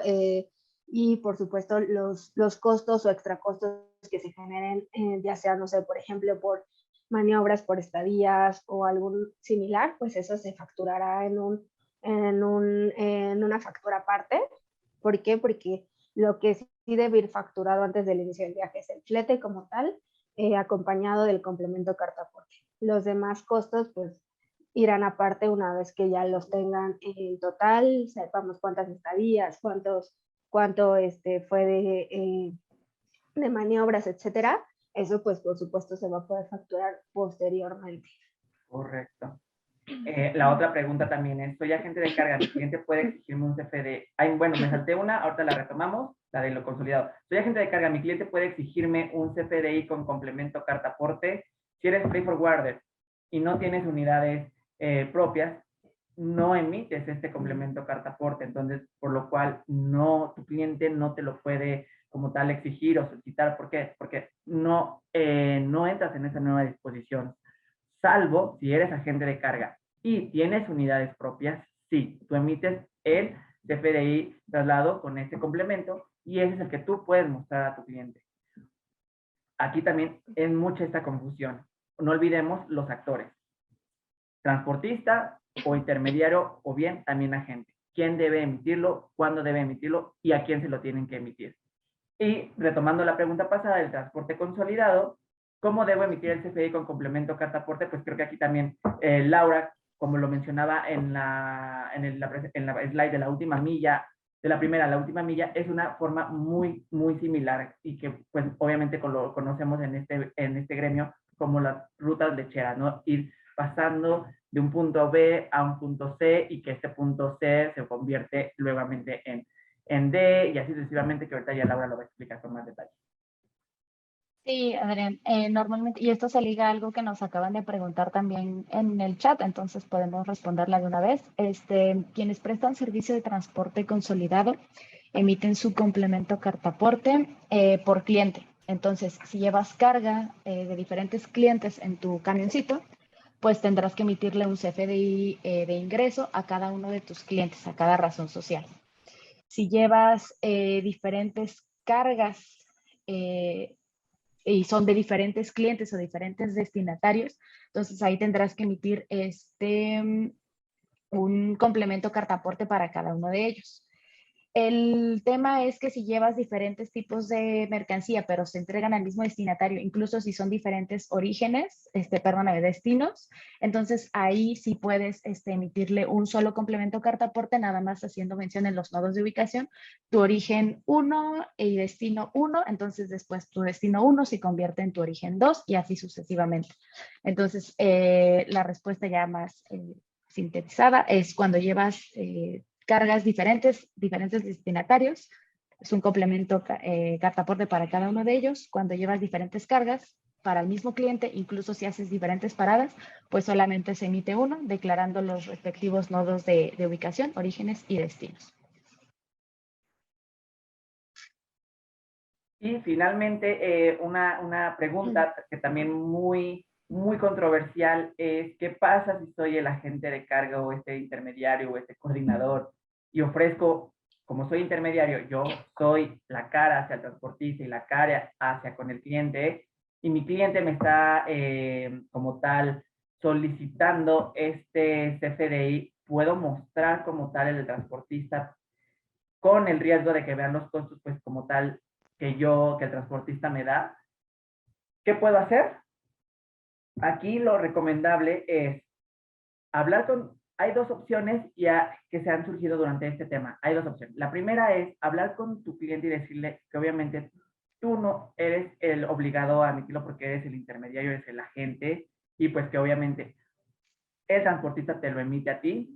y por supuesto los costos o extra costos que se generen, ya sea, no sé, por ejemplo, por maniobras, por estadías o algún similar, pues eso se facturará en una factura aparte. ¿Por qué? Porque lo que sí debe ir facturado antes del inicio del viaje es el flete como tal, acompañado del complemento carta aporte. Los demás costos, pues, irán aparte una vez que ya los tengan en total, sepamos cuántas estadías, cuánto fue de maniobras, etcétera. Eso, pues, por supuesto, se va a poder facturar posteriormente. Correcto. La otra pregunta también es, soy agente de carga, mi cliente puede exigirme un CFDI. Bueno, me salté una, ahorita la retomamos, la de lo consolidado. Soy agente de carga, mi cliente puede exigirme un CFDI con complemento carta aporte. Si eres freight forwarder y no tienes unidades propias, no emites este complemento carta aporte, entonces, por lo cual tu cliente no te lo puede como tal exigir o solicitar. ¿Por qué? Porque no entras en esa nueva disposición, salvo si eres agente de carga y tienes unidades propias. Sí, tú emites el CFDI traslado con este complemento y ese es el que tú puedes mostrar a tu cliente. Aquí también es mucha esta confusión. No olvidemos los actores: transportista o intermediario, o bien también agente. ¿Quién debe emitirlo? ¿Cuándo debe emitirlo? ¿Y a quién se lo tienen que emitir? Y retomando la pregunta pasada del transporte consolidado, ¿cómo debo emitir el CFDI con complemento carta aporte? Pues creo que aquí también Laura, como lo mencionaba en la slide de la última milla, de la primera a la última milla, es una forma muy, muy similar y que pues obviamente lo conocemos en este gremio como las rutas lecheras, ¿no? Ir pasando de un punto B a un punto C y que este punto C se convierte nuevamente en D y así sucesivamente, que ahorita ya Laura lo va a explicar con más detalle. Sí, Adrián, normalmente, y esto se liga a algo que nos acaban de preguntar también en el chat, entonces podemos responderla de una vez. Quienes prestan servicio de transporte consolidado emiten su complemento cartaporte por cliente. Entonces, si llevas carga de diferentes clientes en tu camioncito, pues tendrás que emitirle un CFDI de ingreso a cada uno de tus clientes, a cada razón social. Si llevas diferentes cargas y son de diferentes clientes o diferentes destinatarios, entonces ahí tendrás que emitir un complemento cartaporte para cada uno de ellos. El tema es que si llevas diferentes tipos de mercancía, pero se entregan al mismo destinatario, incluso si son diferentes orígenes, destinos, entonces ahí sí puedes emitirle un solo complemento cartaporte, nada más haciendo mención en los nodos de ubicación, tu origen 1 y destino 1, entonces después tu destino 1 se convierte en tu origen 2 y así sucesivamente. Entonces, la respuesta ya más sintetizada es cuando llevas cargas diferentes destinatarios, es un complemento cartaporte para cada uno de ellos. Cuando llevas diferentes cargas para el mismo cliente, incluso si haces diferentes paradas, pues solamente se emite uno, declarando los respectivos nodos de ubicación, orígenes y destinos. Y finalmente, una pregunta que también muy controversial es: ¿qué pasa si soy el agente de carga o este intermediario o este coordinador y ofrezco, como soy intermediario, yo soy la cara hacia el transportista y la cara hacia con el cliente, y mi cliente me está como tal solicitando este CFDI? ¿Puedo mostrar como tal el transportista con el riesgo de que vean los costos pues como tal que el transportista me da? ¿Qué puedo hacer? Aquí lo recomendable es hablar hay dos opciones ya que se han surgido durante este tema. Hay dos opciones. La primera es hablar con tu cliente y decirle que obviamente tú no eres el obligado a emitirlo porque eres el intermediario, eres el agente, y pues que obviamente el transportista te lo emite a ti.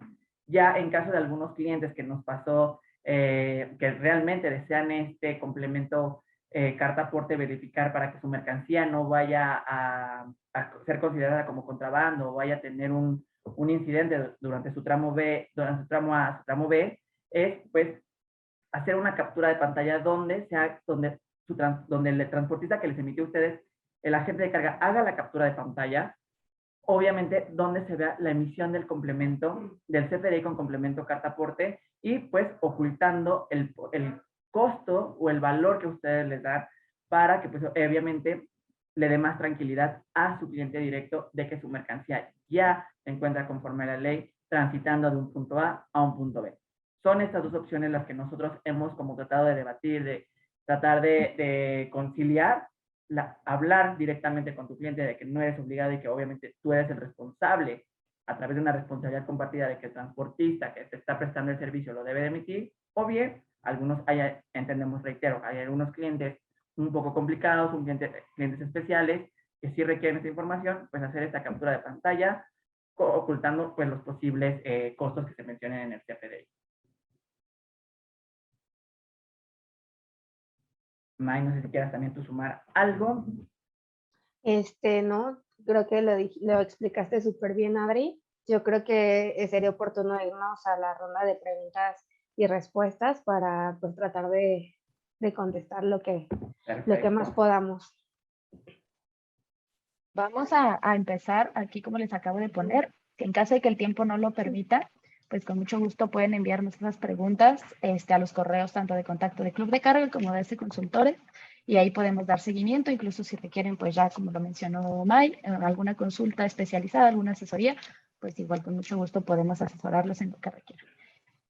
Ya en caso de algunos clientes que nos pasó que realmente desean este complemento carta aporte verificar para que su mercancía no vaya a ser considerada como contrabando o vaya a tener un incidente durante su tramo B, durante su tramo A, su tramo B, es pues hacer una captura de pantalla donde donde el transportista que les emitió a ustedes, el agente de carga, haga la captura de pantalla, obviamente donde se vea la emisión del complemento, del CFDI con complemento carta aporte, y pues ocultando el costo o el valor que ustedes les dan para que pues obviamente le dé más tranquilidad a su cliente directo de que su mercancía ya se encuentra conforme a la ley, transitando de un punto A a un punto B. Son estas dos opciones las que nosotros hemos como tratado de debatir, de tratar de conciliar, hablar directamente con tu cliente de que no eres obligado y que obviamente tú eres el responsable a través de una responsabilidad compartida de que el transportista que te está prestando el servicio lo debe de emitir, o bien algunos, entendemos, reitero, hay algunos clientes un poco complicados, clientes especiales que sí requieren esta información, pues hacer esta captura de pantalla ocultando pues los posibles costos que se mencionen en el CFDI. May, no sé si quieras también tú sumar algo. No, creo que lo explicaste súper bien, Adri. Yo creo que sería oportuno irnos a la ronda de preguntas y respuestas para pues, tratar de contestar lo que más podamos. Vamos a empezar aquí como les acabo de poner. En caso de que el tiempo no lo permita, pues con mucho gusto pueden enviarnos esas preguntas a los correos tanto de contacto de Club de Carga como de Consultores, y ahí podemos dar seguimiento, incluso si requieren, pues ya como lo mencionó May, alguna consulta especializada, alguna asesoría, pues igual con mucho gusto podemos asesorarlos en lo que requieran.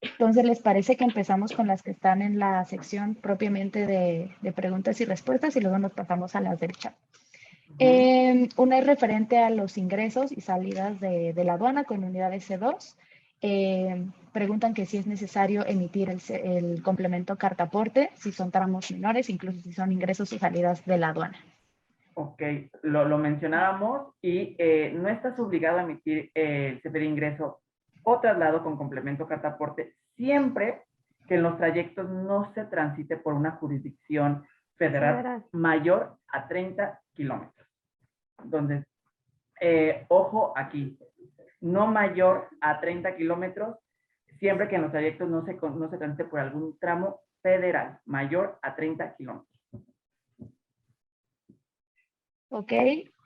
Entonces, ¿les parece que empezamos con las que están en la sección propiamente de preguntas y respuestas y luego nos pasamos a las del chat? Una es referente a los ingresos y salidas de la aduana con unidades C2. Preguntan que si es necesario emitir el complemento carta aporte, si son tramos menores, incluso si son ingresos o salidas de la aduana. Ok, lo mencionábamos y no estás obligado a emitir el CFDI de ingreso o traslado con complemento carta aporte siempre que en los trayectos no se transite por una jurisdicción federal mayor a 30 kilómetros. Entonces, ojo aquí, no mayor a 30 kilómetros, siempre que en los trayectos no se transite por algún tramo federal mayor a 30 kilómetros. Ok.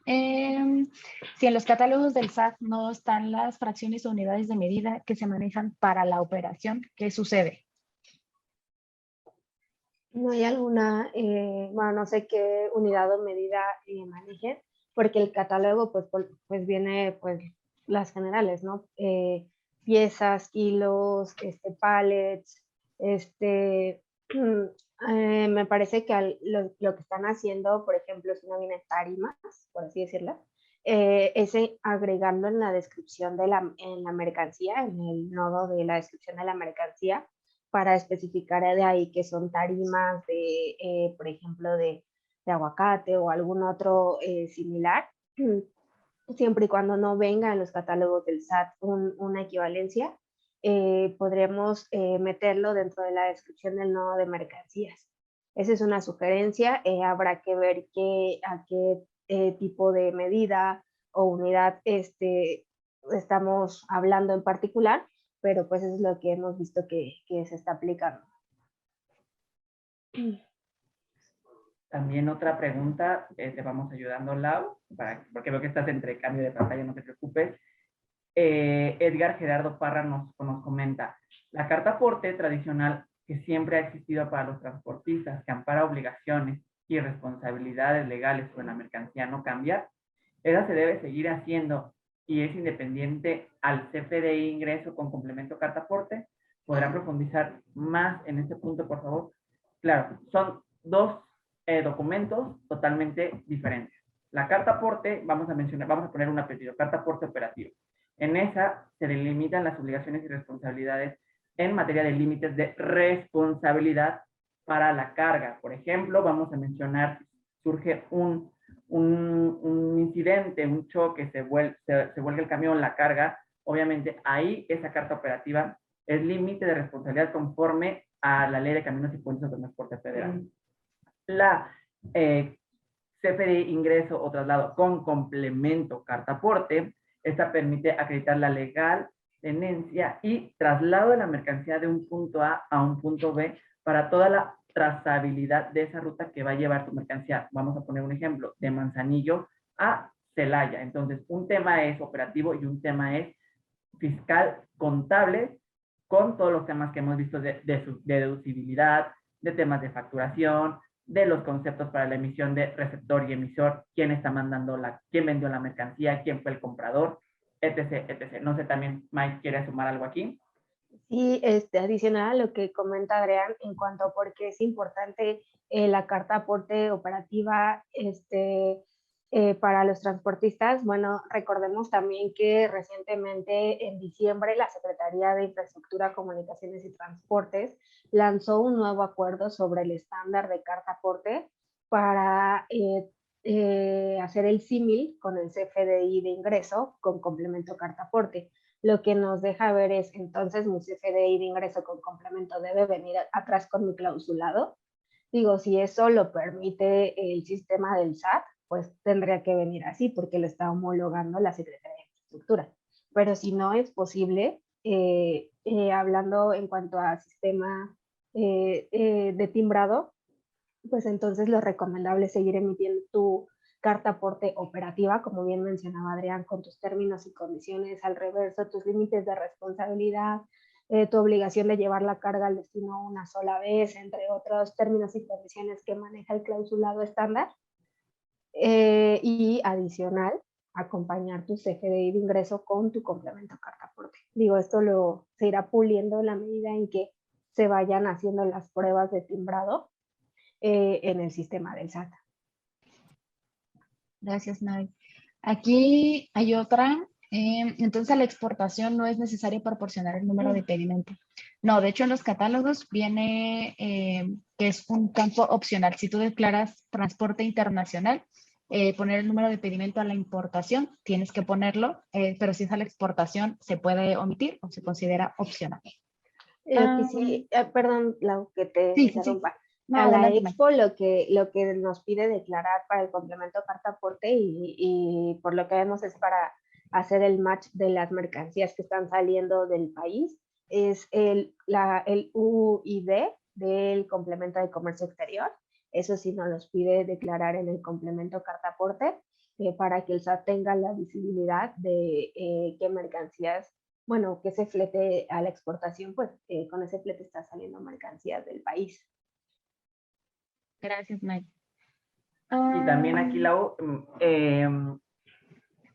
Si en los catálogos del SAT no están las fracciones o unidades de medida que se manejan para la operación, ¿qué sucede? No hay alguna, bueno, no sé qué unidad o medida manejen, porque el catálogo pues viene pues las generales, ¿no? Piezas, kilos, pallets, me parece que lo que están haciendo, por ejemplo, si no viene tarimas, por así decirlo, es agregando en la descripción en la mercancía, en el nodo de la descripción de la mercancía, para especificar de ahí que son tarimas de, por ejemplo, de aguacate o algún otro similar, siempre y cuando no venga en los catálogos del SAT una equivalencia, podremos meterlo dentro de la descripción del nodo de mercancías. Esa es una sugerencia, habrá que ver a qué tipo de medida o unidad estamos hablando en particular, pero pues eso es lo que hemos visto que se está aplicando. También otra pregunta, te vamos ayudando, Lau, porque veo que estás entre cambio de pantalla, no te preocupes. Edgar Gerardo Parra nos comenta, la carta aporte tradicional que siempre ha existido para los transportistas, que ampara obligaciones y responsabilidades legales sobre la mercancía, no cambia, esa se debe seguir haciendo y es independiente al CFDI ingreso con complemento carta aporte. ¿Podrá profundizar más en este punto, por favor? Claro, son dos documentos totalmente diferentes. La carta aporte, vamos a poner un apellido, carta aporte operativo. En esa se delimitan las obligaciones y responsabilidades en materia de límites de responsabilidad para la carga. Por ejemplo, vamos a mencionar, surge un incidente, un choque, se vuelca el camión, la carga, obviamente ahí esa carta operativa es límite de responsabilidad conforme a la Ley de Caminos y Puentes de Transporte Federal. La CFDI ingreso o traslado con complemento carta aporte, esta permite acreditar la legal tenencia y traslado de la mercancía de un punto A a un punto B para toda la trazabilidad de esa ruta que va a llevar tu mercancía. Vamos a poner un ejemplo, de Manzanillo a Celaya. Entonces, un tema es operativo y un tema es fiscal contable, con todos los temas que hemos visto de deducibilidad, de temas de facturación, de los conceptos para la emisión de receptor y emisor, quién está mandando quién vendió la mercancía, quién fue el comprador, etc, etc. No sé, también Mike quiere sumar algo aquí. Sí, adicional a lo que comenta Adrián en cuanto a por qué es importante la carta aporte operativa para los transportistas. Bueno, recordemos también que recientemente en diciembre la Secretaría de Infraestructura, Comunicaciones y Transportes lanzó un nuevo acuerdo sobre el estándar de carta aporte para hacer el símil con el CFDI de ingreso con complemento carta aporte. Lo que nos deja ver es, entonces, mi CFDI de ingreso con complemento debe venir atrás con mi clausulado. Digo, si eso lo permite el sistema del SAT, pues tendría que venir así, porque lo está homologando la Secretaría de Infraestructura. Pero si no es posible, hablando en cuanto a sistema de timbrado, pues entonces lo recomendable es seguir emitiendo tu carta aporte operativa, como bien mencionaba Adrián, con tus términos y condiciones al reverso, tus límites de responsabilidad, tu obligación de llevar la carga al destino una sola vez, entre otros términos y condiciones que maneja el clausulado estándar. Y adicional, acompañar tu CFDI de ingreso con tu complemento carta aporte. Digo, esto se irá puliendo en la medida en que se vayan haciendo las pruebas de timbrado en el sistema del SAT. Gracias, Nay. Aquí hay otra. Entonces, a la exportación no es necesario proporcionar el número de pedimento. No, de hecho, en los catálogos viene que es un campo opcional. Si tú declaras transporte internacional, poner el número de pedimento a la importación, tienes que ponerlo, pero si es a la exportación, se puede omitir o se considera opcional. Sí, perdón, Lau, que te interrumpa. Sí. No, a la adelante, Expo lo que nos pide declarar para el complemento carta aporte y por lo que vemos es para hacer el match de las mercancías que están saliendo del país, es el UID del complemento de comercio exterior. Eso sí nos los pide declarar en el complemento carta aporte para que el SAT tenga la visibilidad de qué mercancías, bueno, que ese flete a la exportación, pues con ese flete está saliendo mercancías del país. Gracias, Mike. Y también aquí, Lau,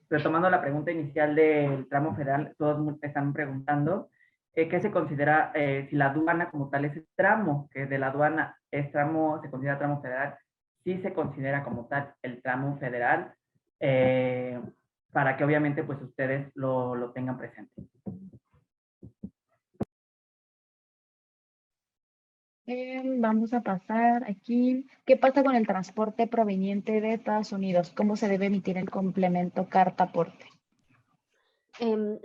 retomando la pregunta inicial del tramo federal, todos están preguntando qué se considera, si la aduana como tal es el tramo, que de la aduana es tramo, se considera tramo federal, sí se considera como tal el tramo federal, para que obviamente pues ustedes lo tengan presente. Vamos a pasar aquí. ¿Qué pasa con el transporte proveniente de Estados Unidos? ¿Cómo se debe emitir el complemento carta aporte?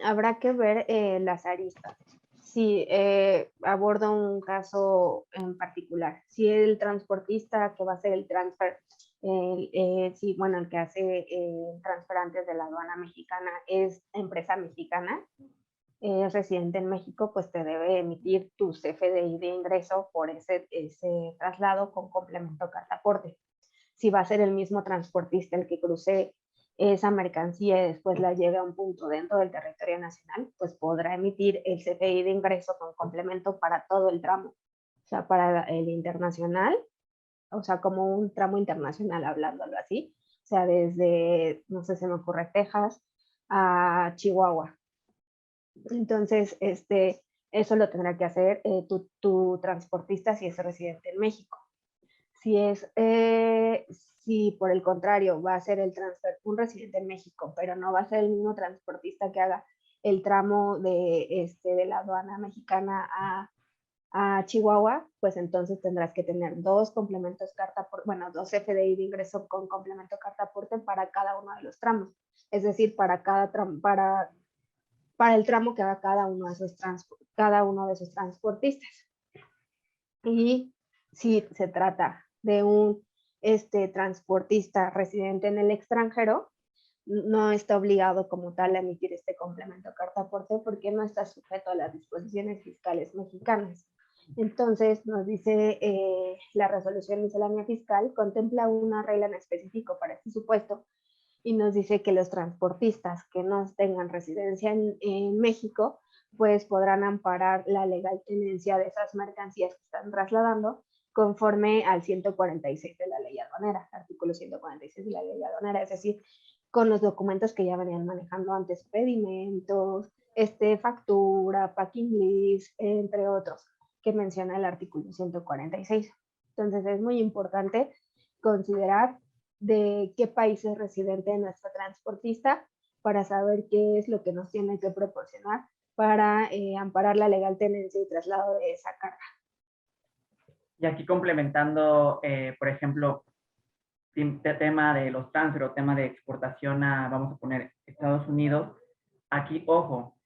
Habrá que ver las aristas. Si abordo un caso en particular, si el transportista que va a hacer el transfer, sí, bueno, el que hace transfer antes de la aduana mexicana es empresa mexicana, es residente en México, pues te debe emitir tu CFDI de ingreso por ese traslado con complemento carta aporte. Si va a ser el mismo transportista el que cruce esa mercancía y después la lleve a un punto dentro del territorio nacional, pues podrá emitir el CFDI de ingreso con complemento para todo el tramo. O sea, para el internacional, o sea, como un tramo internacional, hablándolo así. O sea, desde, no sé, se me ocurre Texas a Chihuahua. Entonces, eso lo tendrá que hacer tu transportista si es residente en México. Si por el contrario va a ser el transfer un residente en México, pero no va a ser el mismo transportista que haga el tramo de la aduana mexicana a Chihuahua, pues entonces tendrás que tener dos complementos dos FDI de ingreso con complemento carta aporte para cada uno de los tramos. Es decir, para cada tramo, para el tramo que haga cada uno de esos transportistas. Y si se trata de un transportista residente en el extranjero, no está obligado como tal a emitir este complemento carta aporte porque no está sujeto a las disposiciones fiscales mexicanas. Entonces, nos dice la resolución miscelánea fiscal, contempla una regla en específico para este supuesto y nos dice que los transportistas que no tengan residencia en México, pues podrán amparar la legal tenencia de esas mercancías que están trasladando conforme al 146 de la ley aduanera, artículo 146 de la ley aduanera, es decir, con los documentos que ya venían manejando antes, pedimentos, factura, packing list, entre otros, que menciona el artículo 146. Entonces es muy importante considerar de qué país es residente nuestro transportista para saber qué es lo que nos tiene que proporcionar para amparar la legal tenencia y traslado de esa carga. Y aquí complementando, por ejemplo, tema de los transfer o tema de exportación a, vamos a poner, Estados Unidos, aquí, ojo,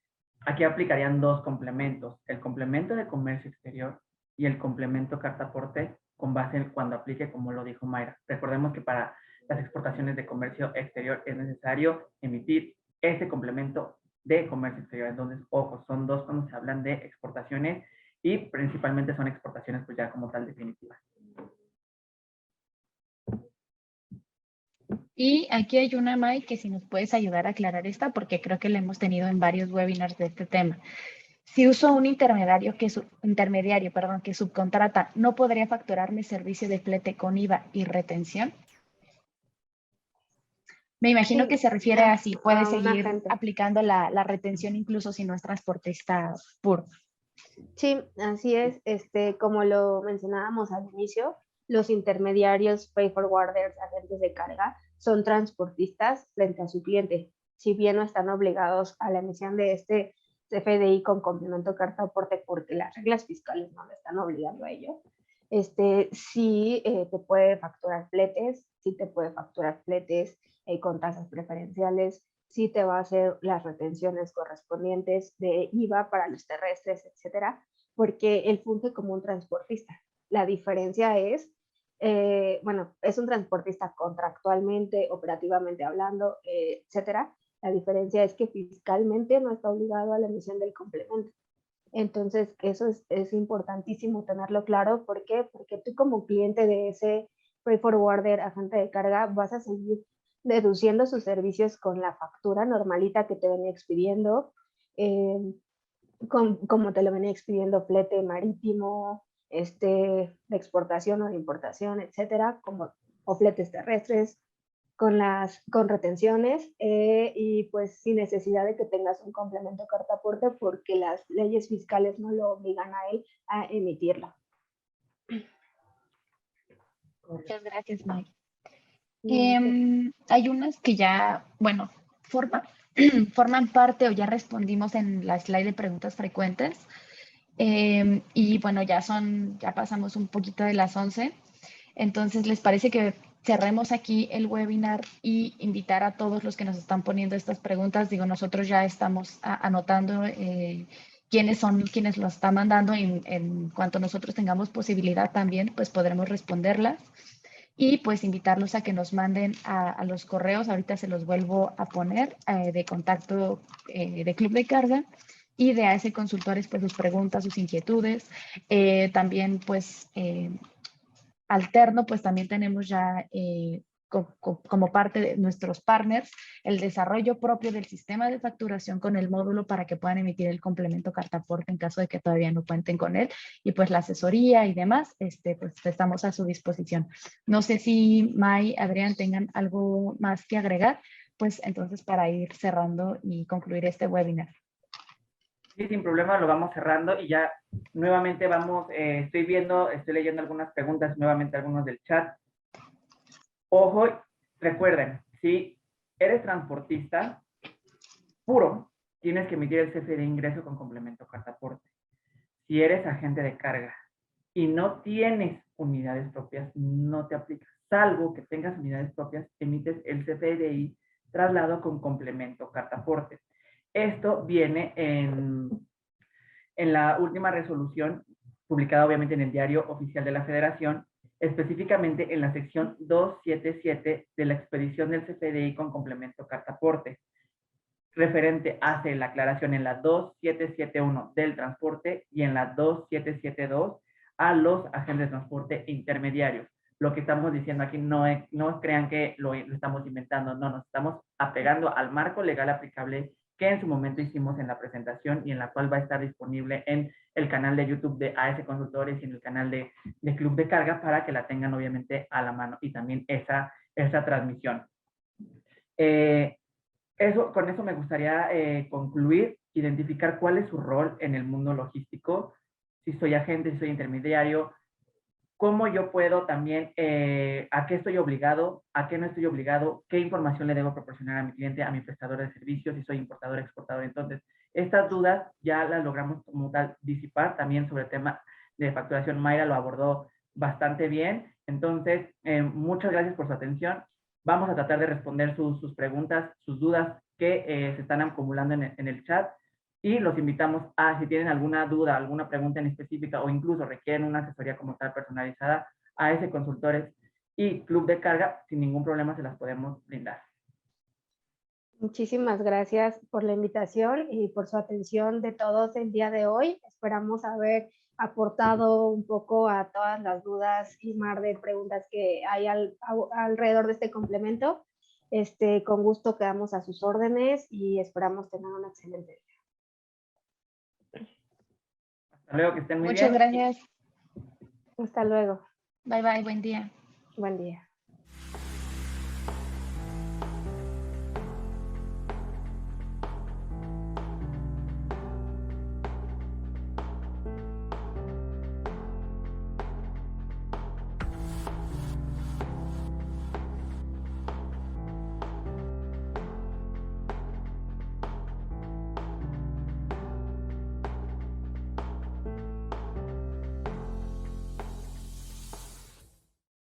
aquí aplicarían dos complementos, el complemento de comercio exterior y el complemento carta aporte con base en cuando aplique, como lo dijo Mayra. Recordemos que para las exportaciones de comercio exterior es necesario emitir este complemento de comercio exterior. Entonces, ojo, son dos cuando se hablan de exportaciones y principalmente son exportaciones pues ya como tal definitivas. Y aquí hay una, May, que si nos puedes ayudar a aclarar esta, porque creo que la hemos tenido en varios webinars de este tema. Si uso un intermediario que subcontrata, ¿no podría facturarme servicio de flete con IVA y retención? Me imagino Sí, que se refiere a si puede seguir agente. aplicando la retención incluso si no es transportista puro. Sí, así es. Como lo mencionábamos al inicio, los intermediarios, freight forwarders, agentes de carga, son transportistas frente a su cliente. Si bien no están obligados a la emisión de este CFDI con complemento carta aporte porque las reglas fiscales no le están obligando a ello, sí te puede facturar fletes, con tasas preferenciales, sí te va a hacer las retenciones correspondientes de IVA para los terrestres, etcétera, porque él funge como un transportista. La diferencia es, es un transportista contractualmente, operativamente hablando, etcétera. La diferencia es que fiscalmente no está obligado a la emisión del complemento. Entonces, eso es importantísimo tenerlo claro. ¿Por qué? Porque tú como cliente de ese freight forwarder, agente de carga, vas a seguir deduciendo sus servicios con la factura normalita que te venía expidiendo, como te lo venía expidiendo flete marítimo, de exportación o de importación, etcétera, o fletes terrestres, con retenciones y pues sin necesidad de que tengas un complemento carta aporte porque las leyes fiscales no lo obligan a él a emitirlo. Muchas gracias, Mike. Sí. Hay unas que ya, bueno, forman parte o ya respondimos en la slide de preguntas frecuentes. Y bueno, ya pasamos un poquito de las 11. Entonces, ¿les parece que cerremos aquí el webinar y invitar a todos los que nos están poniendo estas preguntas? Digo, nosotros ya estamos anotando quiénes son quienes lo están mandando y en cuanto nosotros tengamos posibilidad también, pues podremos responderlas. Y pues invitarlos a que nos manden a los correos, ahorita se los vuelvo a poner, de contacto de Club de Carga y de AS Consultores, pues sus preguntas, sus inquietudes. También pues alterno, pues también tenemos ya como parte de nuestros partners el desarrollo propio del sistema de facturación con el módulo para que puedan emitir el complemento carta aporte en caso de que todavía no cuenten con él, y pues la asesoría y demás, pues estamos a su disposición. No sé si May, Adrián tengan algo más que agregar, pues entonces para ir cerrando y concluir este webinar. Sí, sin problema, lo vamos cerrando y ya nuevamente vamos, estoy leyendo algunas preguntas, nuevamente algunos del chat. Ojo, recuerden, si eres transportista puro, tienes que emitir el CFDI de ingreso con complemento carta aporte. Si eres agente de carga y no tienes unidades propias, no te aplica. Salvo que tengas unidades propias, emites el CFDI traslado con complemento carta aporte. Esto viene en la última resolución, publicada obviamente en el Diario Oficial de la Federación, específicamente en la sección 277 de la expedición del CFDI con complemento carta aporte. Referente hace la aclaración en la 2771 del transporte y en la 2772 a los agentes de transporte intermediarios. Lo que estamos diciendo aquí no crean que lo estamos inventando, no, nos estamos apegando al marco legal aplicable que en su momento hicimos en la presentación y en la cual va a estar disponible en el canal de YouTube de AS Consultores y en el canal de Club de Carga para que la tengan obviamente a la mano y también esa transmisión. Con eso me gustaría concluir, identificar cuál es su rol en el mundo logístico, si soy agente, si soy intermediario, cómo yo puedo también, a qué estoy obligado, a qué no estoy obligado, qué información le debo proporcionar a mi cliente, a mi prestador de servicios, si soy importador, exportador. Entonces, estas dudas ya las logramos como tal disipar. También sobre el tema de facturación, Mayra lo abordó bastante bien. Entonces, muchas gracias por su atención. Vamos a tratar de responder sus preguntas, sus dudas que se están acumulando en el chat. Y los invitamos a, si tienen alguna duda, alguna pregunta en específica o incluso requieren una asesoría como tal personalizada, a AS Consultores y Club de Carga, sin ningún problema se las podemos brindar. Muchísimas gracias por la invitación y por su atención de todos el día de hoy. Esperamos haber aportado un poco a todas las dudas y mar de preguntas que hay alrededor de este complemento. Con gusto quedamos a sus órdenes y esperamos tener un excelente día. Hasta luego, que estén muy bien. Muchas gracias. Hasta luego. Bye, bye, buen día. Buen día.